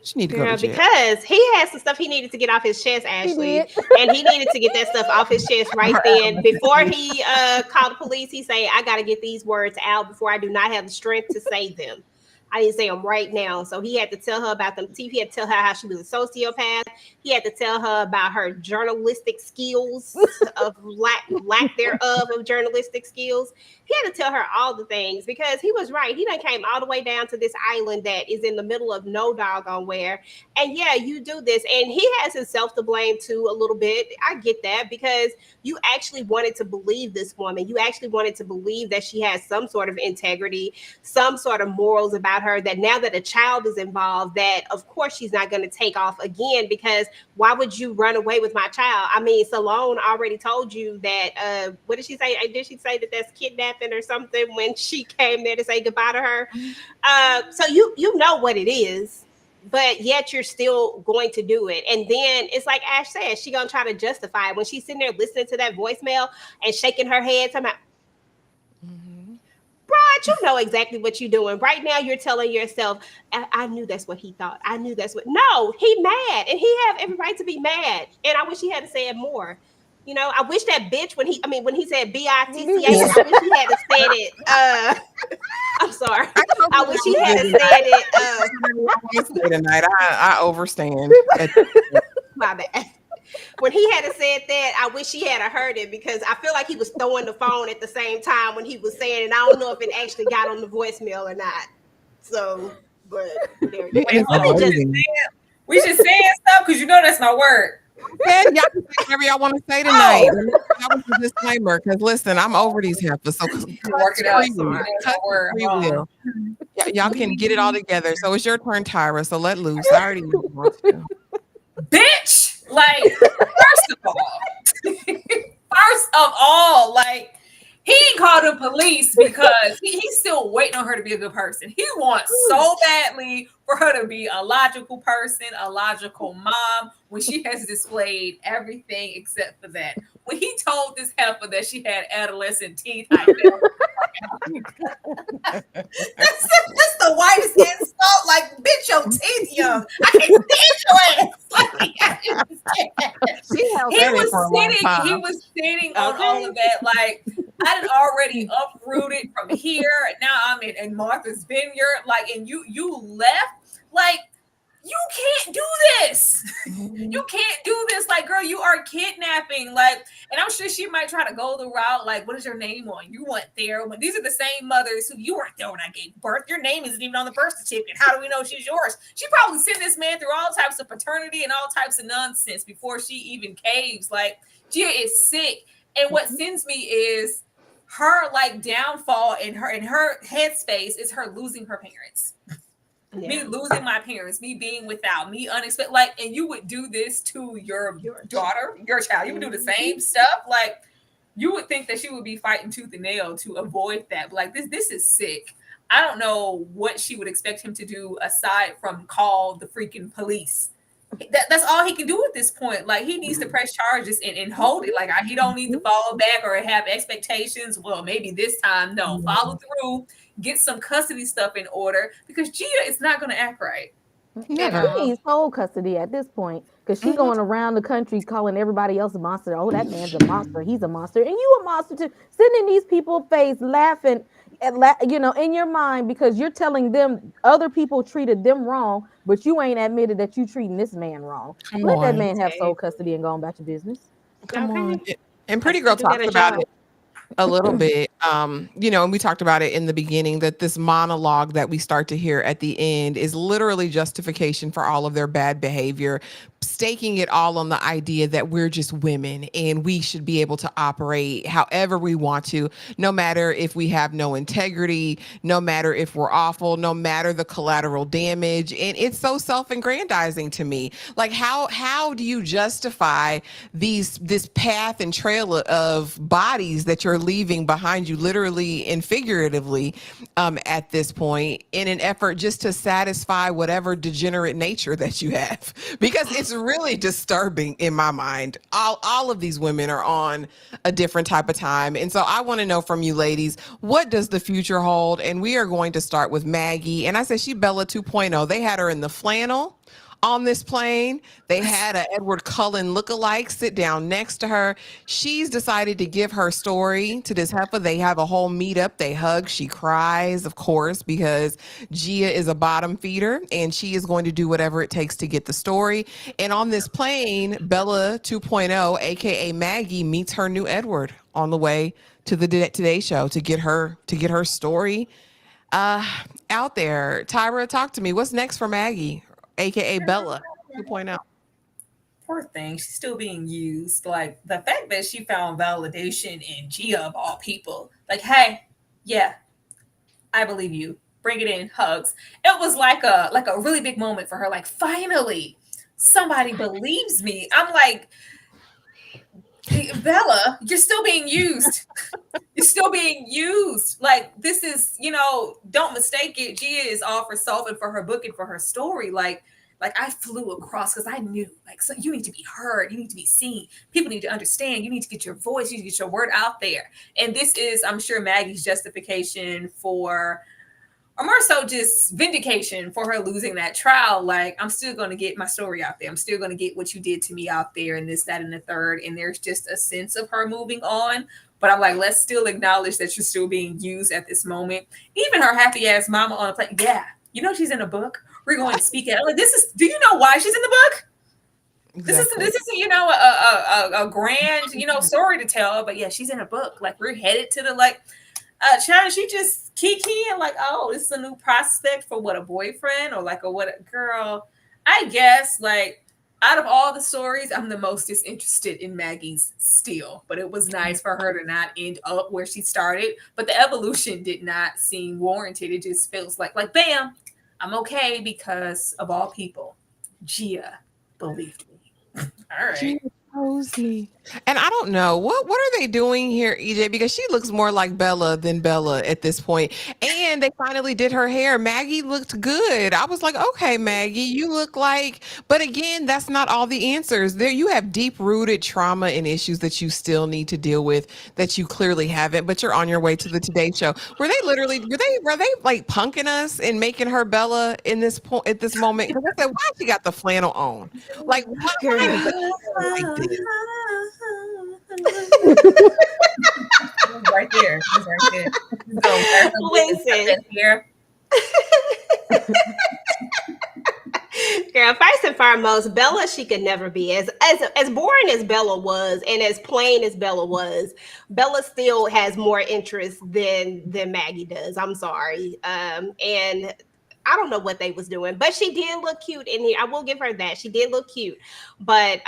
She need to go to jail. Because he had some stuff he needed to get off his chest, Ashley, and he needed to get that stuff off his chest right then. Before he called the police, he said, I got to get these words out before I do not have the strength to say them. I didn't say them right now. So he had to tell her about them teeth. He had to tell her how she was a sociopath. He had to tell her about her journalistic skills of lack thereof of journalistic skills. He had to tell her all the things because he was right. He done came all the way down to this island that is in the middle of no doggone where. And yeah, you do this. And he has himself to blame too a little bit. I get that because you actually wanted to believe this woman. You actually wanted to believe that she has some sort of integrity, some sort of morals about her, that now that a child is involved, that of course she's not going to take off again, because why would you run away with my child? I mean, Sloane already told you that, what did she say? Did she say that that's kidnapping or something when she came there to say goodbye to her? So you know what it is. but yet you're still going to do it. And then it's like Ash said, she gonna try to justify it when she's sitting there listening to that voicemail and shaking her head, talking about, Brad, you know exactly what you're doing. Right now, you're telling yourself, I knew that's what he thought. I knew that's what. No, he mad. And he have every right to be mad. And I wish he had said more. You know, I wish that bitch when he said BITCH, I wish he had said it. I'm sorry. I wish he had said it. Tonight, I overstand. My bad. When he had said that, I wish he had heard it because I feel like he was throwing the phone at the same time when he was saying it. And I don't know if it actually got on the voicemail or not. So, but there you go. We should say stuff because you know that's my word. Yeah, y'all can say whatever y'all want to say tonight. That was a disclaimer because listen, I'm over these heifers. So work it out. Y'all can get it all together. So it's your turn, Tyra. So let loose. I already know what to do. Bitch! Like, first of all, like, he ain't called the police because he's still waiting on her to be a good person. He wants so badly for her to be a logical person, a logical mom, when she has displayed everything except for that. When he told this heifer that she had adolescent teeth, I felt that's the whitest insult. Like, bitch, your teeth young. I can't stand your ass. He was sitting on all of that. Like, I had already uprooted from here. Now I'm in Martha's Vineyard. Like, and you left. Like, you can't do this. You can't do this. Like, girl, you are kidnapping. Like, and I'm sure she might try to go the route. Like, what is your name on? You weren't there. When these are the same mothers who you weren't there when I gave birth. Your name isn't even on the birth certificate. How do we know she's yours? She probably sent this man through all types of paternity and all types of nonsense before she even caves. Like, Gia is sick. And what sends me is her like downfall in her headspace is her losing her parents. Yeah. Me losing my parents, me being without, me unexpected, like, and you would do this to your daughter, your child. You would do the same stuff. Like, you would think that she would be fighting tooth and nail to avoid that. But like, this is sick. I don't know what she would expect him to do aside from call the freaking police. That's all he can do at this point. Like, he needs to press charges and hold it. Like, he don't need to follow back or have expectations. Well, maybe this time, no. Follow through, get some custody stuff in order because Gia is not going to act right. Never. She needs sole custody at this point because she's going around the country calling everybody else a monster. Oh, that man's a monster. He's a monster. And you a monster too. Sitting in these people's face laughing in your mind because you're telling them other people treated them wrong, but you ain't admitted that you treating this man wrong. Let that man have sole custody and go on about your business. Come on. And Pretty Girl talks about it a little bit, and we talked about it in the beginning that this monologue that we start to hear at the end is literally justification for all of their bad behavior, staking it all on the idea that we're just women and we should be able to operate however we want to, no matter if we have no integrity, no matter if we're awful, no matter the collateral damage. And it's so self-aggrandizing to me. Like, how do you justify this path and trail of bodies that you're leaving behind you, literally and figuratively, at this point, in an effort just to satisfy whatever degenerate nature that you have? Because it's really disturbing in my mind. All of these women are on a different type of time. And so I want to know from you ladies, what does the future hold? And we are going to start with Maggie. And I said she Bella 2.0. They had her in the flannel on this plane. They had a Edward Cullen lookalike sit down next to her. She's decided to give her story to this heifer. They have a whole meetup. They hug. She cries, of course, because Gia is a bottom feeder and she is going to do whatever it takes to get the story. And on this plane, Bella 2.0, aka Maggie, meets her new Edward on the way to the Today Show to get her story out there. Tyra, talk to me. What's next for Maggie, aka Bella 2.0? Poor thing, she's still being used. Like, the fact that she found validation in Gia of all people. Like, hey, yeah, I believe you. Bring it in, hugs. It was like a really big moment for her. Like, finally, somebody believes me. I'm like, Bella, you're still being used. You're still being used. Like this is, don't mistake it. Gia is all for self and for her book and for her story. Like I flew across because I knew, like, so you need to be heard, you need to be seen, people need to understand, you need to get your voice, you need to get your word out there. And this is, I'm sure, Maggie's justification for, or more so just vindication for her losing that trial. Like, I'm still going to get my story out there. I'm still going to get what you did to me out there, and this, that, and the third. And there's just a sense of her moving on. But I'm like, let's still acknowledge that you're still being used at this moment. Even her happy ass mama on a plane. Yeah, she's in a book. We're going to speak at. Like, this is. Do you know why she's in the book? Exactly. This isn't a grand story to tell. But yeah, she's in a book. Like, we're headed to the China, she just kiki and like, oh, this is a new prospect for what, a boyfriend or like a what a girl. I guess like out of all the stories, I'm the most disinterested in Maggie's still. But it was nice for her to not end up where she started. But the evolution did not seem warranted. It just feels like bam, I'm okay because of all people, Gia believed me. All right. She knows me. And I don't know what are they doing here, EJ? Because she looks more like Bella than Bella at this point. And they finally did her hair. Maggie looked good. I was like, okay, Maggie, you look like. But again, that's not all the answers. There, you have deep rooted trauma and issues that you still need to deal with that you clearly haven't. But you're on your way to the Today Show. Were they like punking us and making her Bella in this point at this moment? Because I said, why she got the flannel on? Like, why is it like this? Right there. He's right there. So, Listen. here. Girl, first and foremost, Bella, she could never be as boring as Bella was and as plain as Bella was. Bella still has more interest than Maggie does. I'm sorry. And I don't know what they was doing, but she did look cute in here. I will give her that. She did look cute, but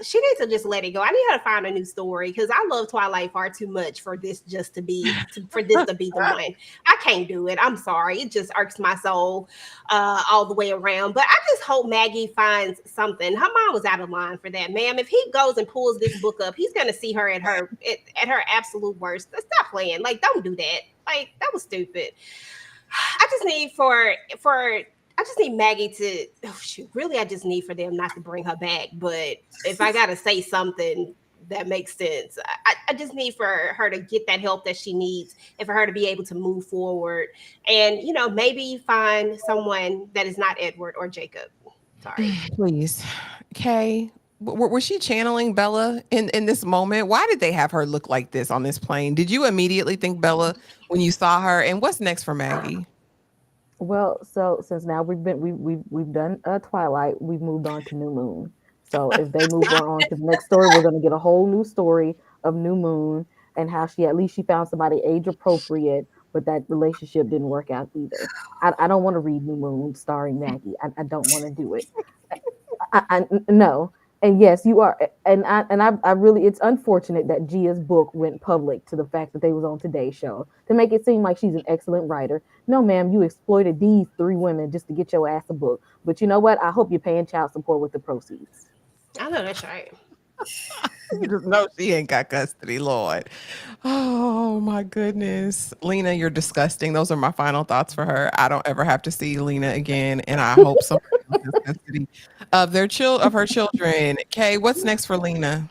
she needs to just let it go. I need her to find a new story because I love Twilight far too much for this just to be for this to be the one. I can't do it. I'm sorry. It just irks my soul all the way around. But I just hope Maggie finds something. Her mom was out of line for that, ma'am. If he goes and pulls this book up, he's gonna see her at her absolute worst. Stop playing. Like, don't do that. Like, that was stupid. I just need I just need Maggie to, oh shoot, really I just need for them not to bring her back. But if I gotta say something that makes sense, I just need for her to get that help that she needs and for her to be able to move forward and maybe find someone that is not Edward or Jacob. Sorry. Please. Kay, was she channeling Bella in this moment? Why did they have her look like this on this plane? Did you immediately think Bella when you saw her? And what's next for Maggie? Well, so since now we've done Twilight, we've moved on to New Moon. So if they move on to the next story, we're going to get a whole new story of New Moon and how she found somebody age appropriate, but that relationship didn't work out either. I don't want to read New Moon starring Maggie. I don't want to do it. No. And yes, you are. And I really, it's unfortunate that Gia's book went public to the fact that they was on Today's Show to make it seem like she's an excellent writer. No, ma'am, you exploited these 3 women just to get your ass a book. But you know what? I hope you're paying child support with the proceeds. I know that's right. You just know she ain't got custody, Lord. Oh my goodness. Lina, you're disgusting. Those are my final thoughts for her. I don't ever have to see Lina again. And I hope somebody else has custody of her children. Kay, what's next for Lina?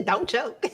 Don't choke.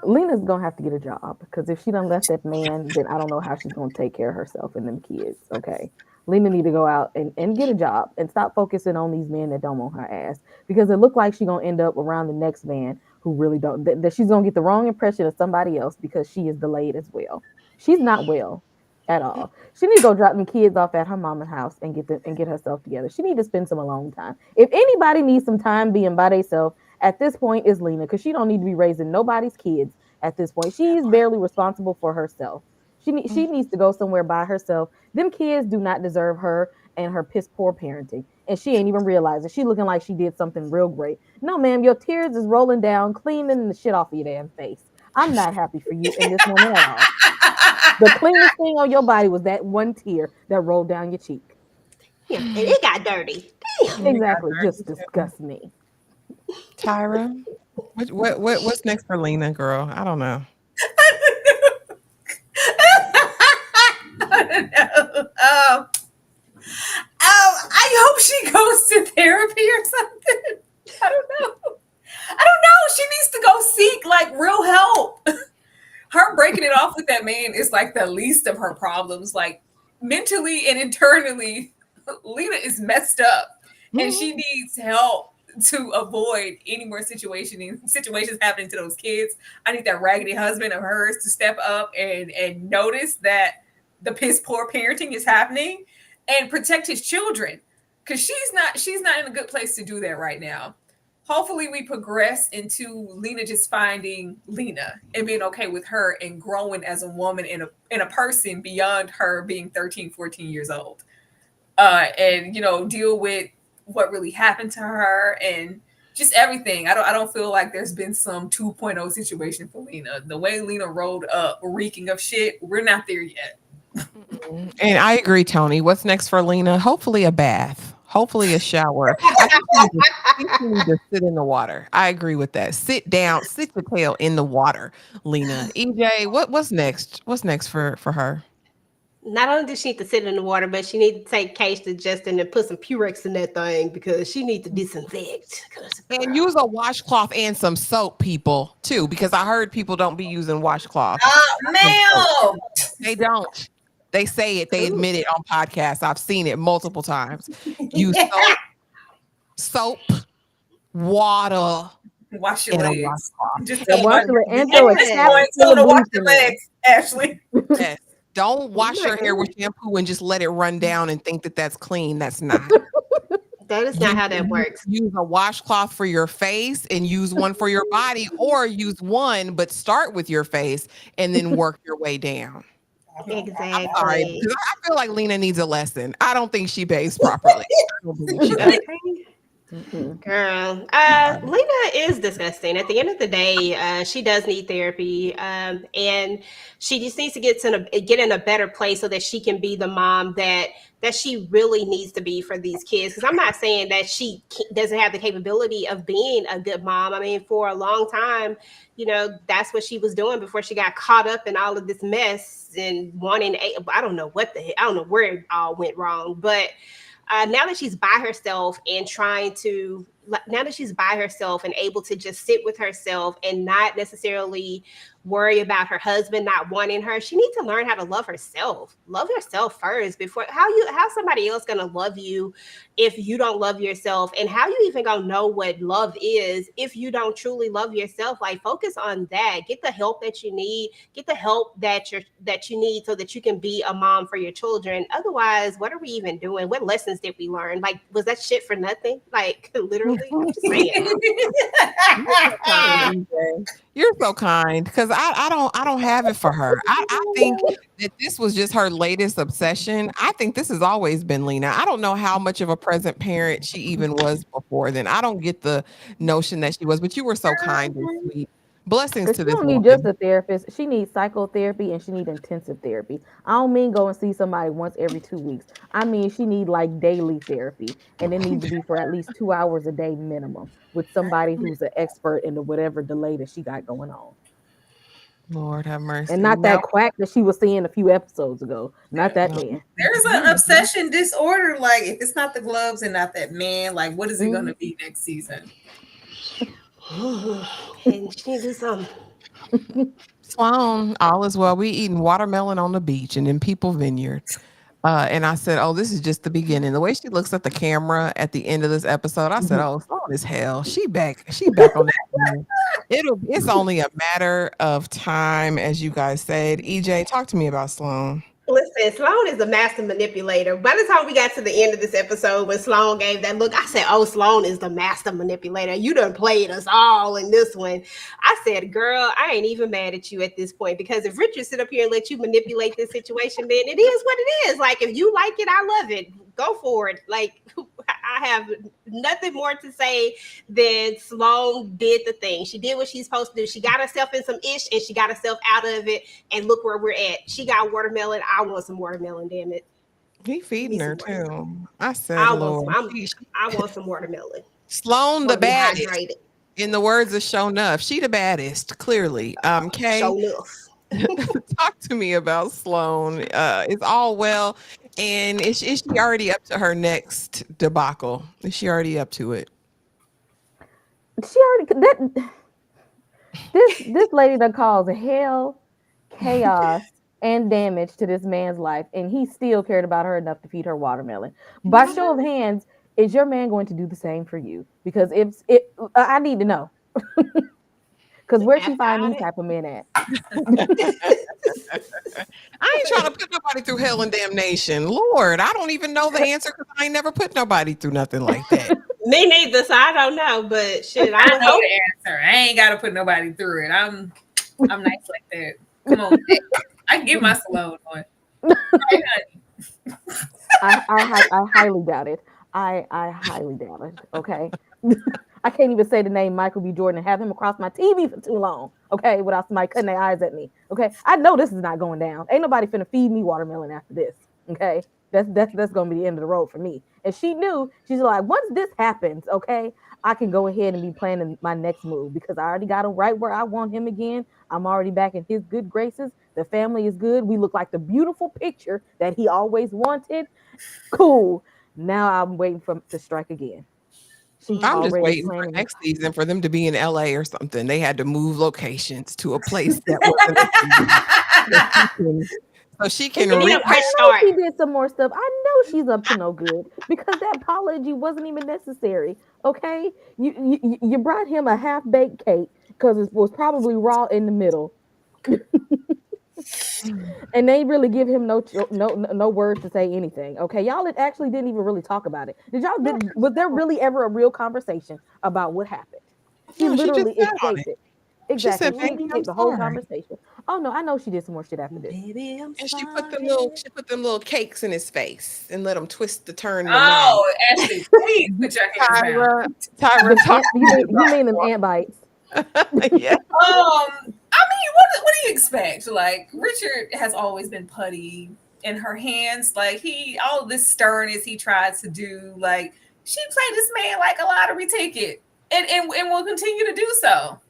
Lena's gonna have to get a job because if she done left that man, then I don't know how she's gonna take care of herself and them kids. Okay. Lena need to go out and get a job and stop focusing on these men that don't want her ass because it look like she's gonna end up around the next man who really don't that she's gonna get the wrong impression of somebody else because she is delayed as well. She's not well at all. She need to go drop them kids off at her mama's house and get herself together. She need to spend some alone time. If anybody needs some time being by themselves at this point is Lina because she don't need to be raising nobody's kids at this point. She's barely responsible for herself. She needs to go somewhere by herself. Them kids do not deserve her and her piss poor parenting. And she ain't even realizing. She looking like she did something real great. No, ma'am, your tears is rolling down, cleaning the shit off of your damn face. I'm not happy for you in this moment at all. The cleanest thing on your body was that one tear that rolled down your cheek. Yeah, and it got dirty. Damn. Exactly. Just disgust me. Tyra, what's next for Lena, girl? I don't know. I don't know. I hope she goes to therapy or something. I don't know. I don't know. She needs to go seek like real help. Her breaking it off with that man is like the least of her problems. Like mentally and internally, Lena is messed up and she needs help to avoid any more situations happening to those kids. I need that raggedy husband of hers to step up and notice that the piss poor parenting is happening and protect his children. Cause she's not in a good place to do that right now. Hopefully we progress into Lena just finding Lena and being okay with her and growing as a woman and a person beyond her being 13, 14 years old. And deal with what really happened to her and just everything. I don't feel like there's been some 2.0 situation for Lena. The way Lena rolled up reeking of shit, we're not there yet. And I agree, Tony. What's next for Lena? Hopefully a bath. Hopefully a shower. I think you need to sit in the water. I agree with that. Sit down, sit your tail in the water, Lena. EJ, what's next? What's next for her? Not only does she need to sit in the water, but she need to take Case to Justin and put some Purex in that thing because she needs to disinfect. And use a washcloth and some soap, people, too, because I heard people don't be using washcloth. Ma'am. They don't. They say it. They admit it on podcasts. I've seen it multiple times. Use soap, water, Wash your and a legs. washcloth. Just Wash your and throw a cap wash full of your bleach in there. legs, Ashley. Yes. Don't wash your hair with shampoo and just let it run down and think that that's clean. That's not. That is not how that works. Use a washcloth for your face and use one for your body, or use one, but start with your face and then work your way down. Exactly. I'm sorry, because I feel like Lena needs a lesson. I don't think she bathes properly. I don't believe she does. Girl, Lena is disgusting. At the end of the day, she does need therapy, and she just needs to get in a better place so that she can be the mom that she really needs to be for these kids. Because I'm not saying that she doesn't have the capability of being a good mom. I mean, for a long time, that's what she was doing before she got caught up in all of this mess and wanting. I don't know I don't know where it all went wrong, but. Now that she's by herself and able to just sit with herself and not necessarily worry about her husband not wanting her, she needs to learn how to love herself first before how somebody else gonna love you if you don't love yourself, and how you even gonna know what love is if you don't truly love yourself. Like, focus on that. Get the help that you need. Get the help that you need so that you can be a mom for your children. Otherwise, what are we even doing? What lessons did we learn? Like, was that shit for nothing? Like, literally, I'm just saying. You're so kind, because I don't have it for her. I think that this was just her latest obsession. I think this has always been Lena. I don't know how much of a present parent she even was before then. I don't get the notion that she was, but you were so kind and sweet. Blessings to She this don't need woman. just a therapist. She needs psychotherapy and she needs intensive therapy. I don't mean go and see somebody once every 2 weeks. I mean she need like daily therapy, and it needs to be for at least 2 hours a day minimum with somebody who's an expert in the whatever delay that she got going on. Lord have mercy. And not that quack that she was seeing a few episodes ago. Not that man. There's an obsession disorder. Like, if it's not the gloves and not that man, like, what is it going to be next season? And she needs something. Sloane, all is well. We eating watermelon on the beach and in People Vineyard. And I said, oh, this is just the beginning. The way she looks at the camera at the end of this episode, I said, oh, Sloane is hell. She back on that. It's only a matter of time, as you guys said. EJ, talk to me about Sloane. Listen, Sloane is a master manipulator. By the time we got to the end of this episode, when Sloane gave that look, I said, oh, Sloane is the master manipulator. You done played us all in this one. I said, girl, I ain't even mad at you at this point, because if Richard sit up here and let you manipulate this situation, then it is what it is. Like, if you like it, I love it. Go for it. Like, I have nothing more to say than Sloane did the thing. She did what she's supposed to do. She got herself in some ish and she got herself out of it. And look where we're at. She got watermelon. I want some watermelon, damn it. He Give me feeding some her watermelon. too. I said, I want some. Lord, I want some watermelon. Sloane the Want to be baddest. hydrated. In the words of Show Nuff, she the baddest, clearly. Kay, Show enough. talk to me about Sloane. It's all well, and is she already up to her next debacle? Is she already up to it? She already that this lady that caused hell, chaos, and damage to this man's life, and he still cared about her enough to feed her watermelon. By show of hands, is your man going to do the same for you? Because if it, I need to know. Because where'd she After find all these that. type of men at? I ain't trying to put nobody through hell and damnation. Lord, I don't even know the answer because I ain't never put nobody through nothing like that. Me neither, so I don't know. But shit, I I would know hope. the answer. I ain't got to put nobody through it. I'm nice like that. Come on, Nick. I can get my Sloane on. Right, honey. I highly doubt it. I highly doubt it. Okay. I can't even say the name Michael B. Jordan and have him across my TV for too long. Okay, without somebody cutting their eyes at me. Okay. I know this is not going down. Ain't nobody finna feed me watermelon after this. Okay. That's gonna be the end of the road for me. And she knew, she's like, once this happens, okay, I can go ahead and be planning my next move because I already got him right where I want him again. I'm already back in his good graces. The family is good. We look like the beautiful picture that he always wanted. Cool. Now I'm waiting for to strike again. She's I'm just already waiting for planning. next season for them to be in LA or something. They had to move locations to a place that wasn't a city. So she can You need a I fresh know start. she did some more stuff. I know she's up to no good because that apology wasn't even necessary. Okay, you brought him a half baked cake because it was probably raw in the middle, and they really give him no words to say anything. Okay, y'all actually didn't even really talk about it. Was there really ever a real conversation about what happened? She No, she just literally sat on it. escaped it. She Exactly. said, She "Baby, I'm escaped the whole sorry." conversation. Oh no, I know she did some more shit after this. Baby, I'm And sorry. she put them little cakes in his face and let him twist the turn the knob. Oh, Ashley, please put your hands down. Tyra, talk to me You mean them ant bites? about yeah. I mean, what do you expect? Like, Richard has always been putty in her hands. Like, all this sternness he tries to do, like, she played this man like a lottery ticket and will continue to do so.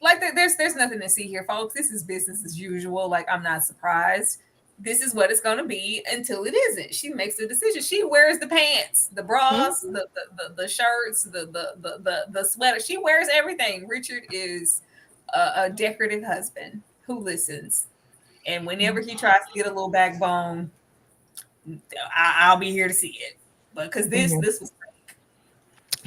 Like, there's nothing to see here, folks. This is business as usual. Like, I'm not surprised. This is what it's going to be until it isn't. She makes a decision. She wears the pants, the bras, the shirts, the sweater. She wears everything. Richard is a decorative husband who listens. And whenever he tries to get a little backbone, I'll be here to see it. But because this was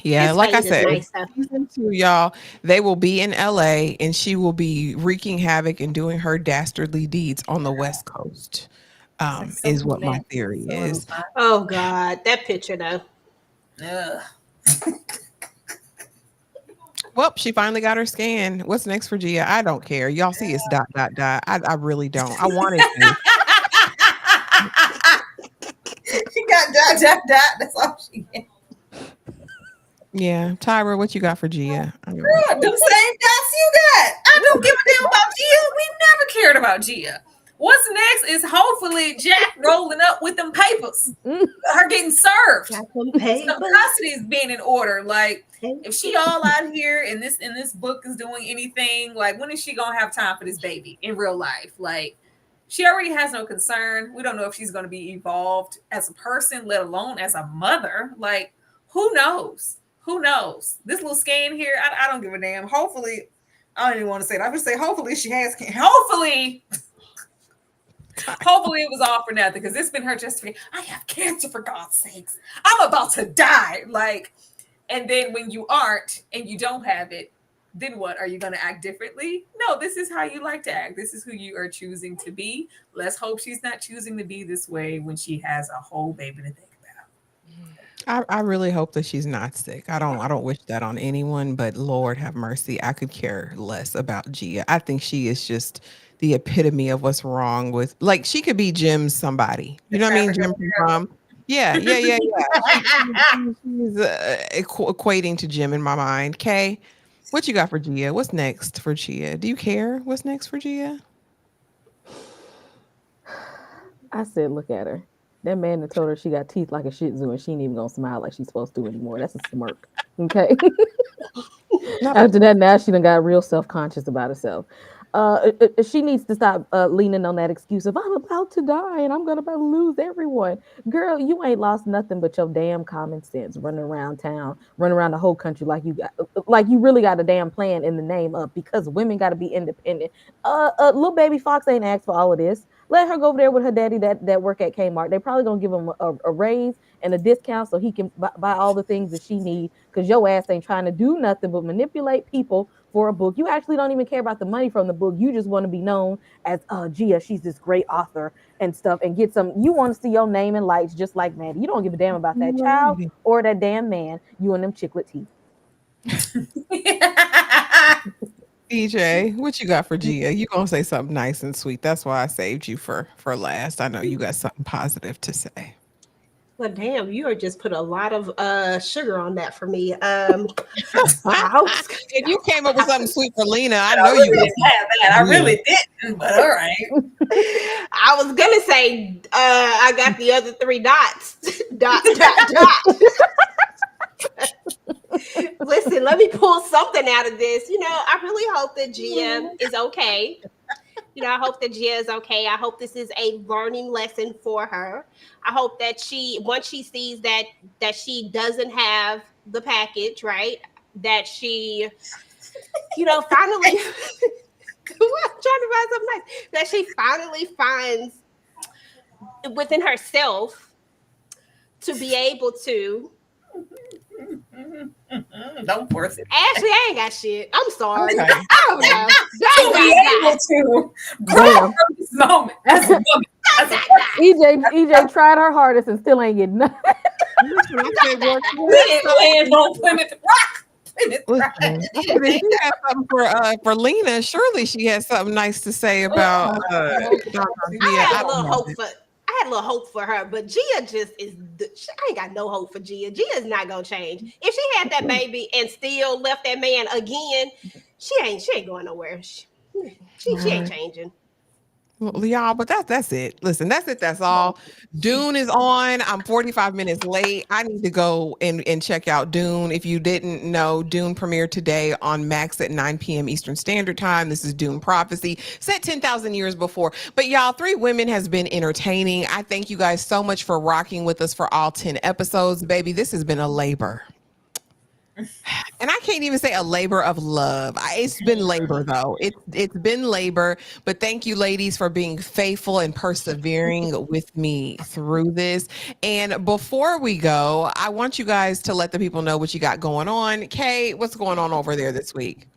Yeah, His like I fade is said, nice though. season two, y'all, they will be in LA and she will be wreaking havoc and doing her dastardly deeds on the West Coast. like so Is what my romantic, theory so is. Oh God, that picture though. ugh. Well, she finally got her scan. What's next for Gia? I don't care. Y'all see it's dot dot dot. I really don't. I wanted to. She got dot. That's all she get. Yeah, Tyra, what you got for Gia? Girl, them same dots you got. I don't give a damn about Gia. We never cared about Gia. What's next is hopefully Jack rolling up with them papers. Her getting served. Got some So papers. custody is being in order. Like, if she all out here and this book is doing anything, like, when is she gonna have time for this baby in real life? Like, she already has no concern. We don't know if she's gonna be evolved as a person, let alone as a mother. Like, who knows? Who knows? This little scan here, I don't give a damn. Hopefully, I don't even want to say it. I would say hopefully she has. Hopefully it was all for nothing because it's been her justification. I have cancer for God's sakes. I'm about to die. Like, and then when you aren't and you don't have it, then what? Are you going to act differently? No, this is how you like to act. This is who you are choosing to be. Let's hope she's not choosing to be this way when she has a whole baby to think about. I really hope that she's not sick. I don't wish that on anyone, but Lord have mercy. I could care less about Gia. I think she is just the epitome of what's wrong with, like, she could be Jim's somebody. You know what I mean? Jim from Prom. Yeah, yeah, yeah, yeah. She's equating to Jim in my mind. Kay, what you got for Gia? What's next for Gia? Do you care what's next for Gia? I said, look at her. That man that told her she got teeth like a Shih Tzu and she ain't even gonna smile like she's supposed to anymore. That's a smirk. Okay. Not a After that, now she done got real self conscious about herself. She needs to stop leaning on that excuse of I'm about to die and I'm gonna about to lose everyone. Girl, you ain't lost nothing but your damn common sense running around town, running around the whole country like you really got a damn plan in the name of because women got to be independent. Little baby Fox ain't asked for all of this. Let her go over there with her daddy that work at Kmart. They probably gonna give him a raise and a discount so he can buy all the things that she needs because your ass ain't trying to do nothing but manipulate people for a book. You actually don't even care about the money from the book. You just want to be known as Gia, she's this great author and stuff and get some. You want to see your name in lights just like Maddie. You don't give a damn about that child or that damn man. You and them chiclet teeth. EJ, what you got for Gia? You gonna say something nice and sweet. That's why I saved you for last. I know you got something positive to say. Well, damn, you are just put a lot of sugar on that for me. I hope If you came up with something sweet for Lina, I I know you really would. didn't have that. I really didn't, but all right. I was gonna say I got the other three dots. dot dot dot. Listen, let me pull something out of this. I really hope that Gia is okay. I hope that Gia is okay. I hope this is a learning lesson for her. I hope that once she sees that she doesn't have the package, right? That she, finally, I'm trying to find something nice. That she finally finds within herself to be able to. Don't force it. Ashley, I ain't got shit. I'm sorry. Okay. I don't know. To be able to grow Damn. from this moment as a woman. As a EJ tried her hardest and still ain't getting nothing. Listen, I said, well, we didn't land on Plymouth Rock. Plymouth Rock. listen, I said, if she has something for Lina, surely she has something nice to say about Gia. I I had a don't little know. hope for her, but Gia just is. I ain't got no hope for Gia. Gia's not gonna change. If she had that baby and still left that man again, she ain't going nowhere. She ain't changing. Well, y'all, but that's it. Listen, that's it. That's all. Dune is on. I'm 45 minutes late. I need to go and check out Dune. If you didn't know, Dune premiered today on Max at 9 p.m. Eastern Standard Time. This is Dune Prophecy, set 10,000 years before. But y'all, Three Women has been entertaining. I thank you guys so much for rocking with us for all 10 episodes. Baby, this has been a labor. And I can't even say a labor of love. It's been labor though. It's been labor, but thank you ladies for being faithful and persevering with me through this. And before we go, I want you guys to let the people know what you got going on. Kay, what's going on over there this week?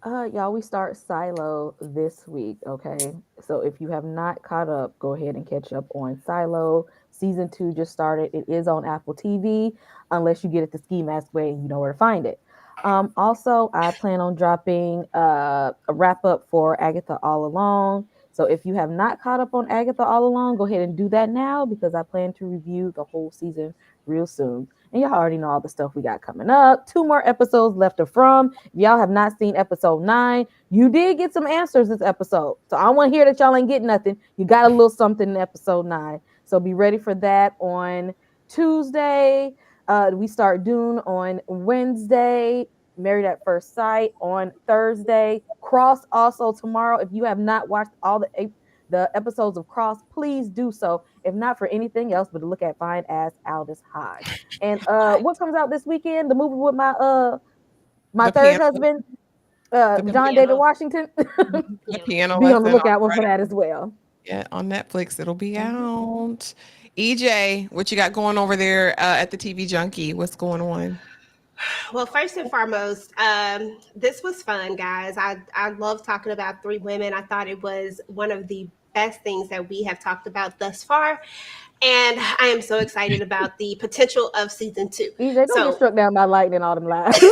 Y'all, we start Silo this week, okay? So if you have not caught up, go ahead and catch up on Silo. Season 2 just started. It is on Apple TV, unless you get it the Ski Mask way and you know where to find it. Also, I plan on dropping a wrap up for Agatha All Along. So if you have not caught up on Agatha All Along, go ahead and do that now because I plan to review the whole season real soon. And y'all already know all the stuff we got coming up. 2 more episodes left of From. If y'all have not seen episode 9, you did get some answers this episode. So I don't want to hear that y'all ain't getting nothing. You got a little something in episode 9. So be ready for that on Tuesday. We start Dune on Wednesday. Married at First Sight on Thursday. Cross also tomorrow. If you have not watched all the episodes of Cross, please do so. If not for anything else, but to look at Fine Ass Aldous Hodge. And what comes out this weekend? The movie with my third piano, husband, John piano. David Washington. the piano Be on the lesson. lookout All for that as well. Yeah, on Netflix, it'll be out. EJ, what you got going over there at the TV Junkie? What's going on? Well, first and foremost, this was fun, guys. I love talking about Three Women. I thought it was one of the best things that we have talked about thus far. And I am so excited about the potential of season 2. EJ, don't get struck down by lightning all them lives.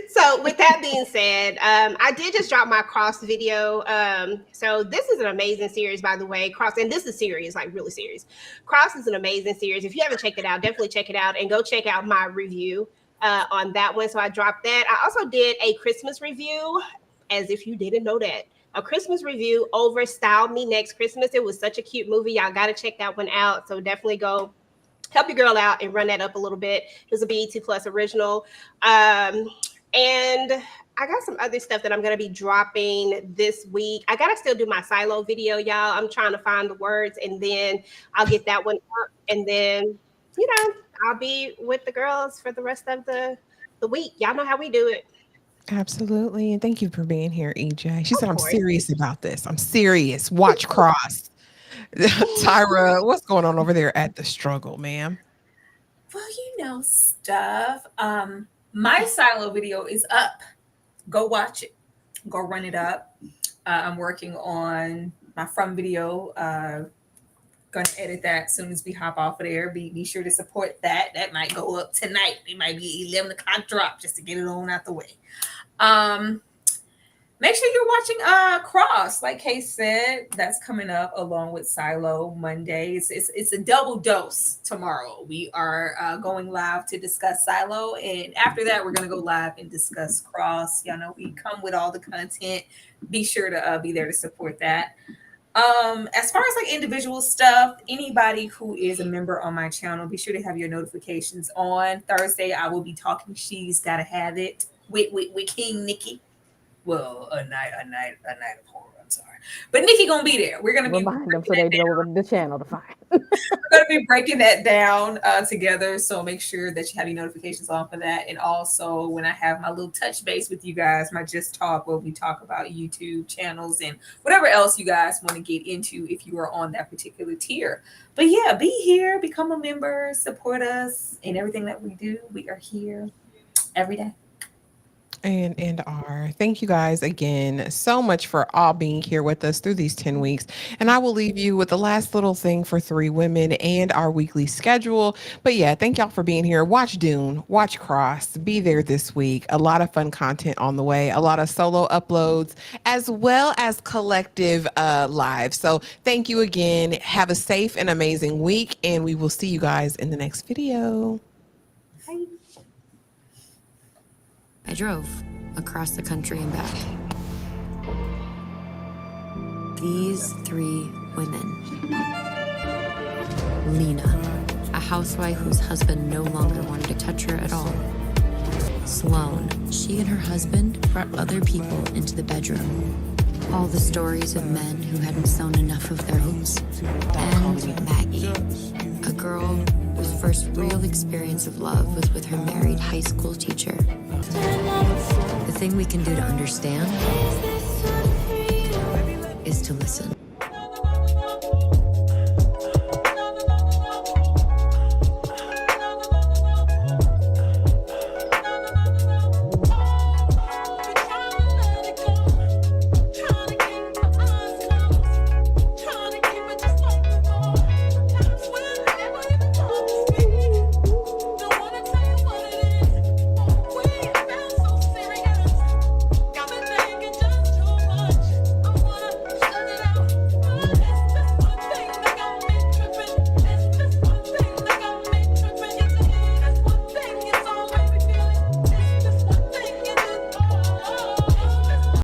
So with that being said, I did just drop my Cross video. So this is an amazing series, by the way. Cross, and this is serious, like really serious. Cross is an amazing series. If you haven't checked it out, definitely check it out and go check out my review on that one. So I dropped that. I also did a Christmas review, as if you didn't know that. a Christmas review over Style Me Next Christmas. It was such a cute movie. Y'all got to check that one out. So definitely go help your girl out and run that up a little bit. It was a BET Plus original. And I got some other stuff that I'm going to be dropping this week. I got to still do my silo video, y'all. I'm trying to find the words, and then I'll get that one up. And then, I'll be with the girls for the rest of the week. Y'all know how we do it. Absolutely. And thank you for being here, EJ. She said, I'm course. serious about this. I'm serious. Watch Cross. Tyra, what's going on over there at the struggle, ma'am? Well, stuff. My silo video is up. Go watch it. Go run it up. I'm working on my from video. Gonna edit that as soon as we hop off of there. Be sure to support that. That might go up tonight. It might be 11 o'clock drop just to get it on out the way. Make sure you're watching Cross, like Kay said. That's coming up along with Silo Mondays. It's a double dose tomorrow. We are going live to discuss Silo, and after that, we're gonna go live and discuss Cross. Y'all know we come with all the content. Be sure to be there to support that. As far as like individual stuff, anybody who is a member on my channel, be sure to have your notifications on. Thursday, I will be talking She's Gotta Have It with King Nikki. Well, a night of horror. I'm sorry, but Nikki gonna be there. We're gonna be remind them so they know the channel to find. We're gonna be breaking that down together. So make sure that you have your notifications on for that. And also, when I have my little touch base with you guys, my Just Talk, where we talk about YouTube channels and whatever else you guys want to get into if you are on that particular tier. But yeah, be here, become a member, support us in everything that we do. We are here every day. And thank you guys again so much for all being here with us through these 10 weeks. And I will leave you with the last little thing for 3 women and our weekly schedule. But yeah, thank y'all for being here. Watch Dune, watch Cross, be there this week. A lot of fun content on the way, a lot of solo uploads, as well as collective live. So thank you again. Have a safe and amazing week. And we will see you guys in the next video. Bye. I drove across the country and back. These 3 women. Lina, a housewife whose husband no longer wanted to touch her at all. Sloane, she and her husband brought other people into the bedroom. All the stories of men who hadn't sewn enough of their hopes. And Maggie, a girl whose first real experience of love was with her married high school teacher. The thing we can do to understand is to listen.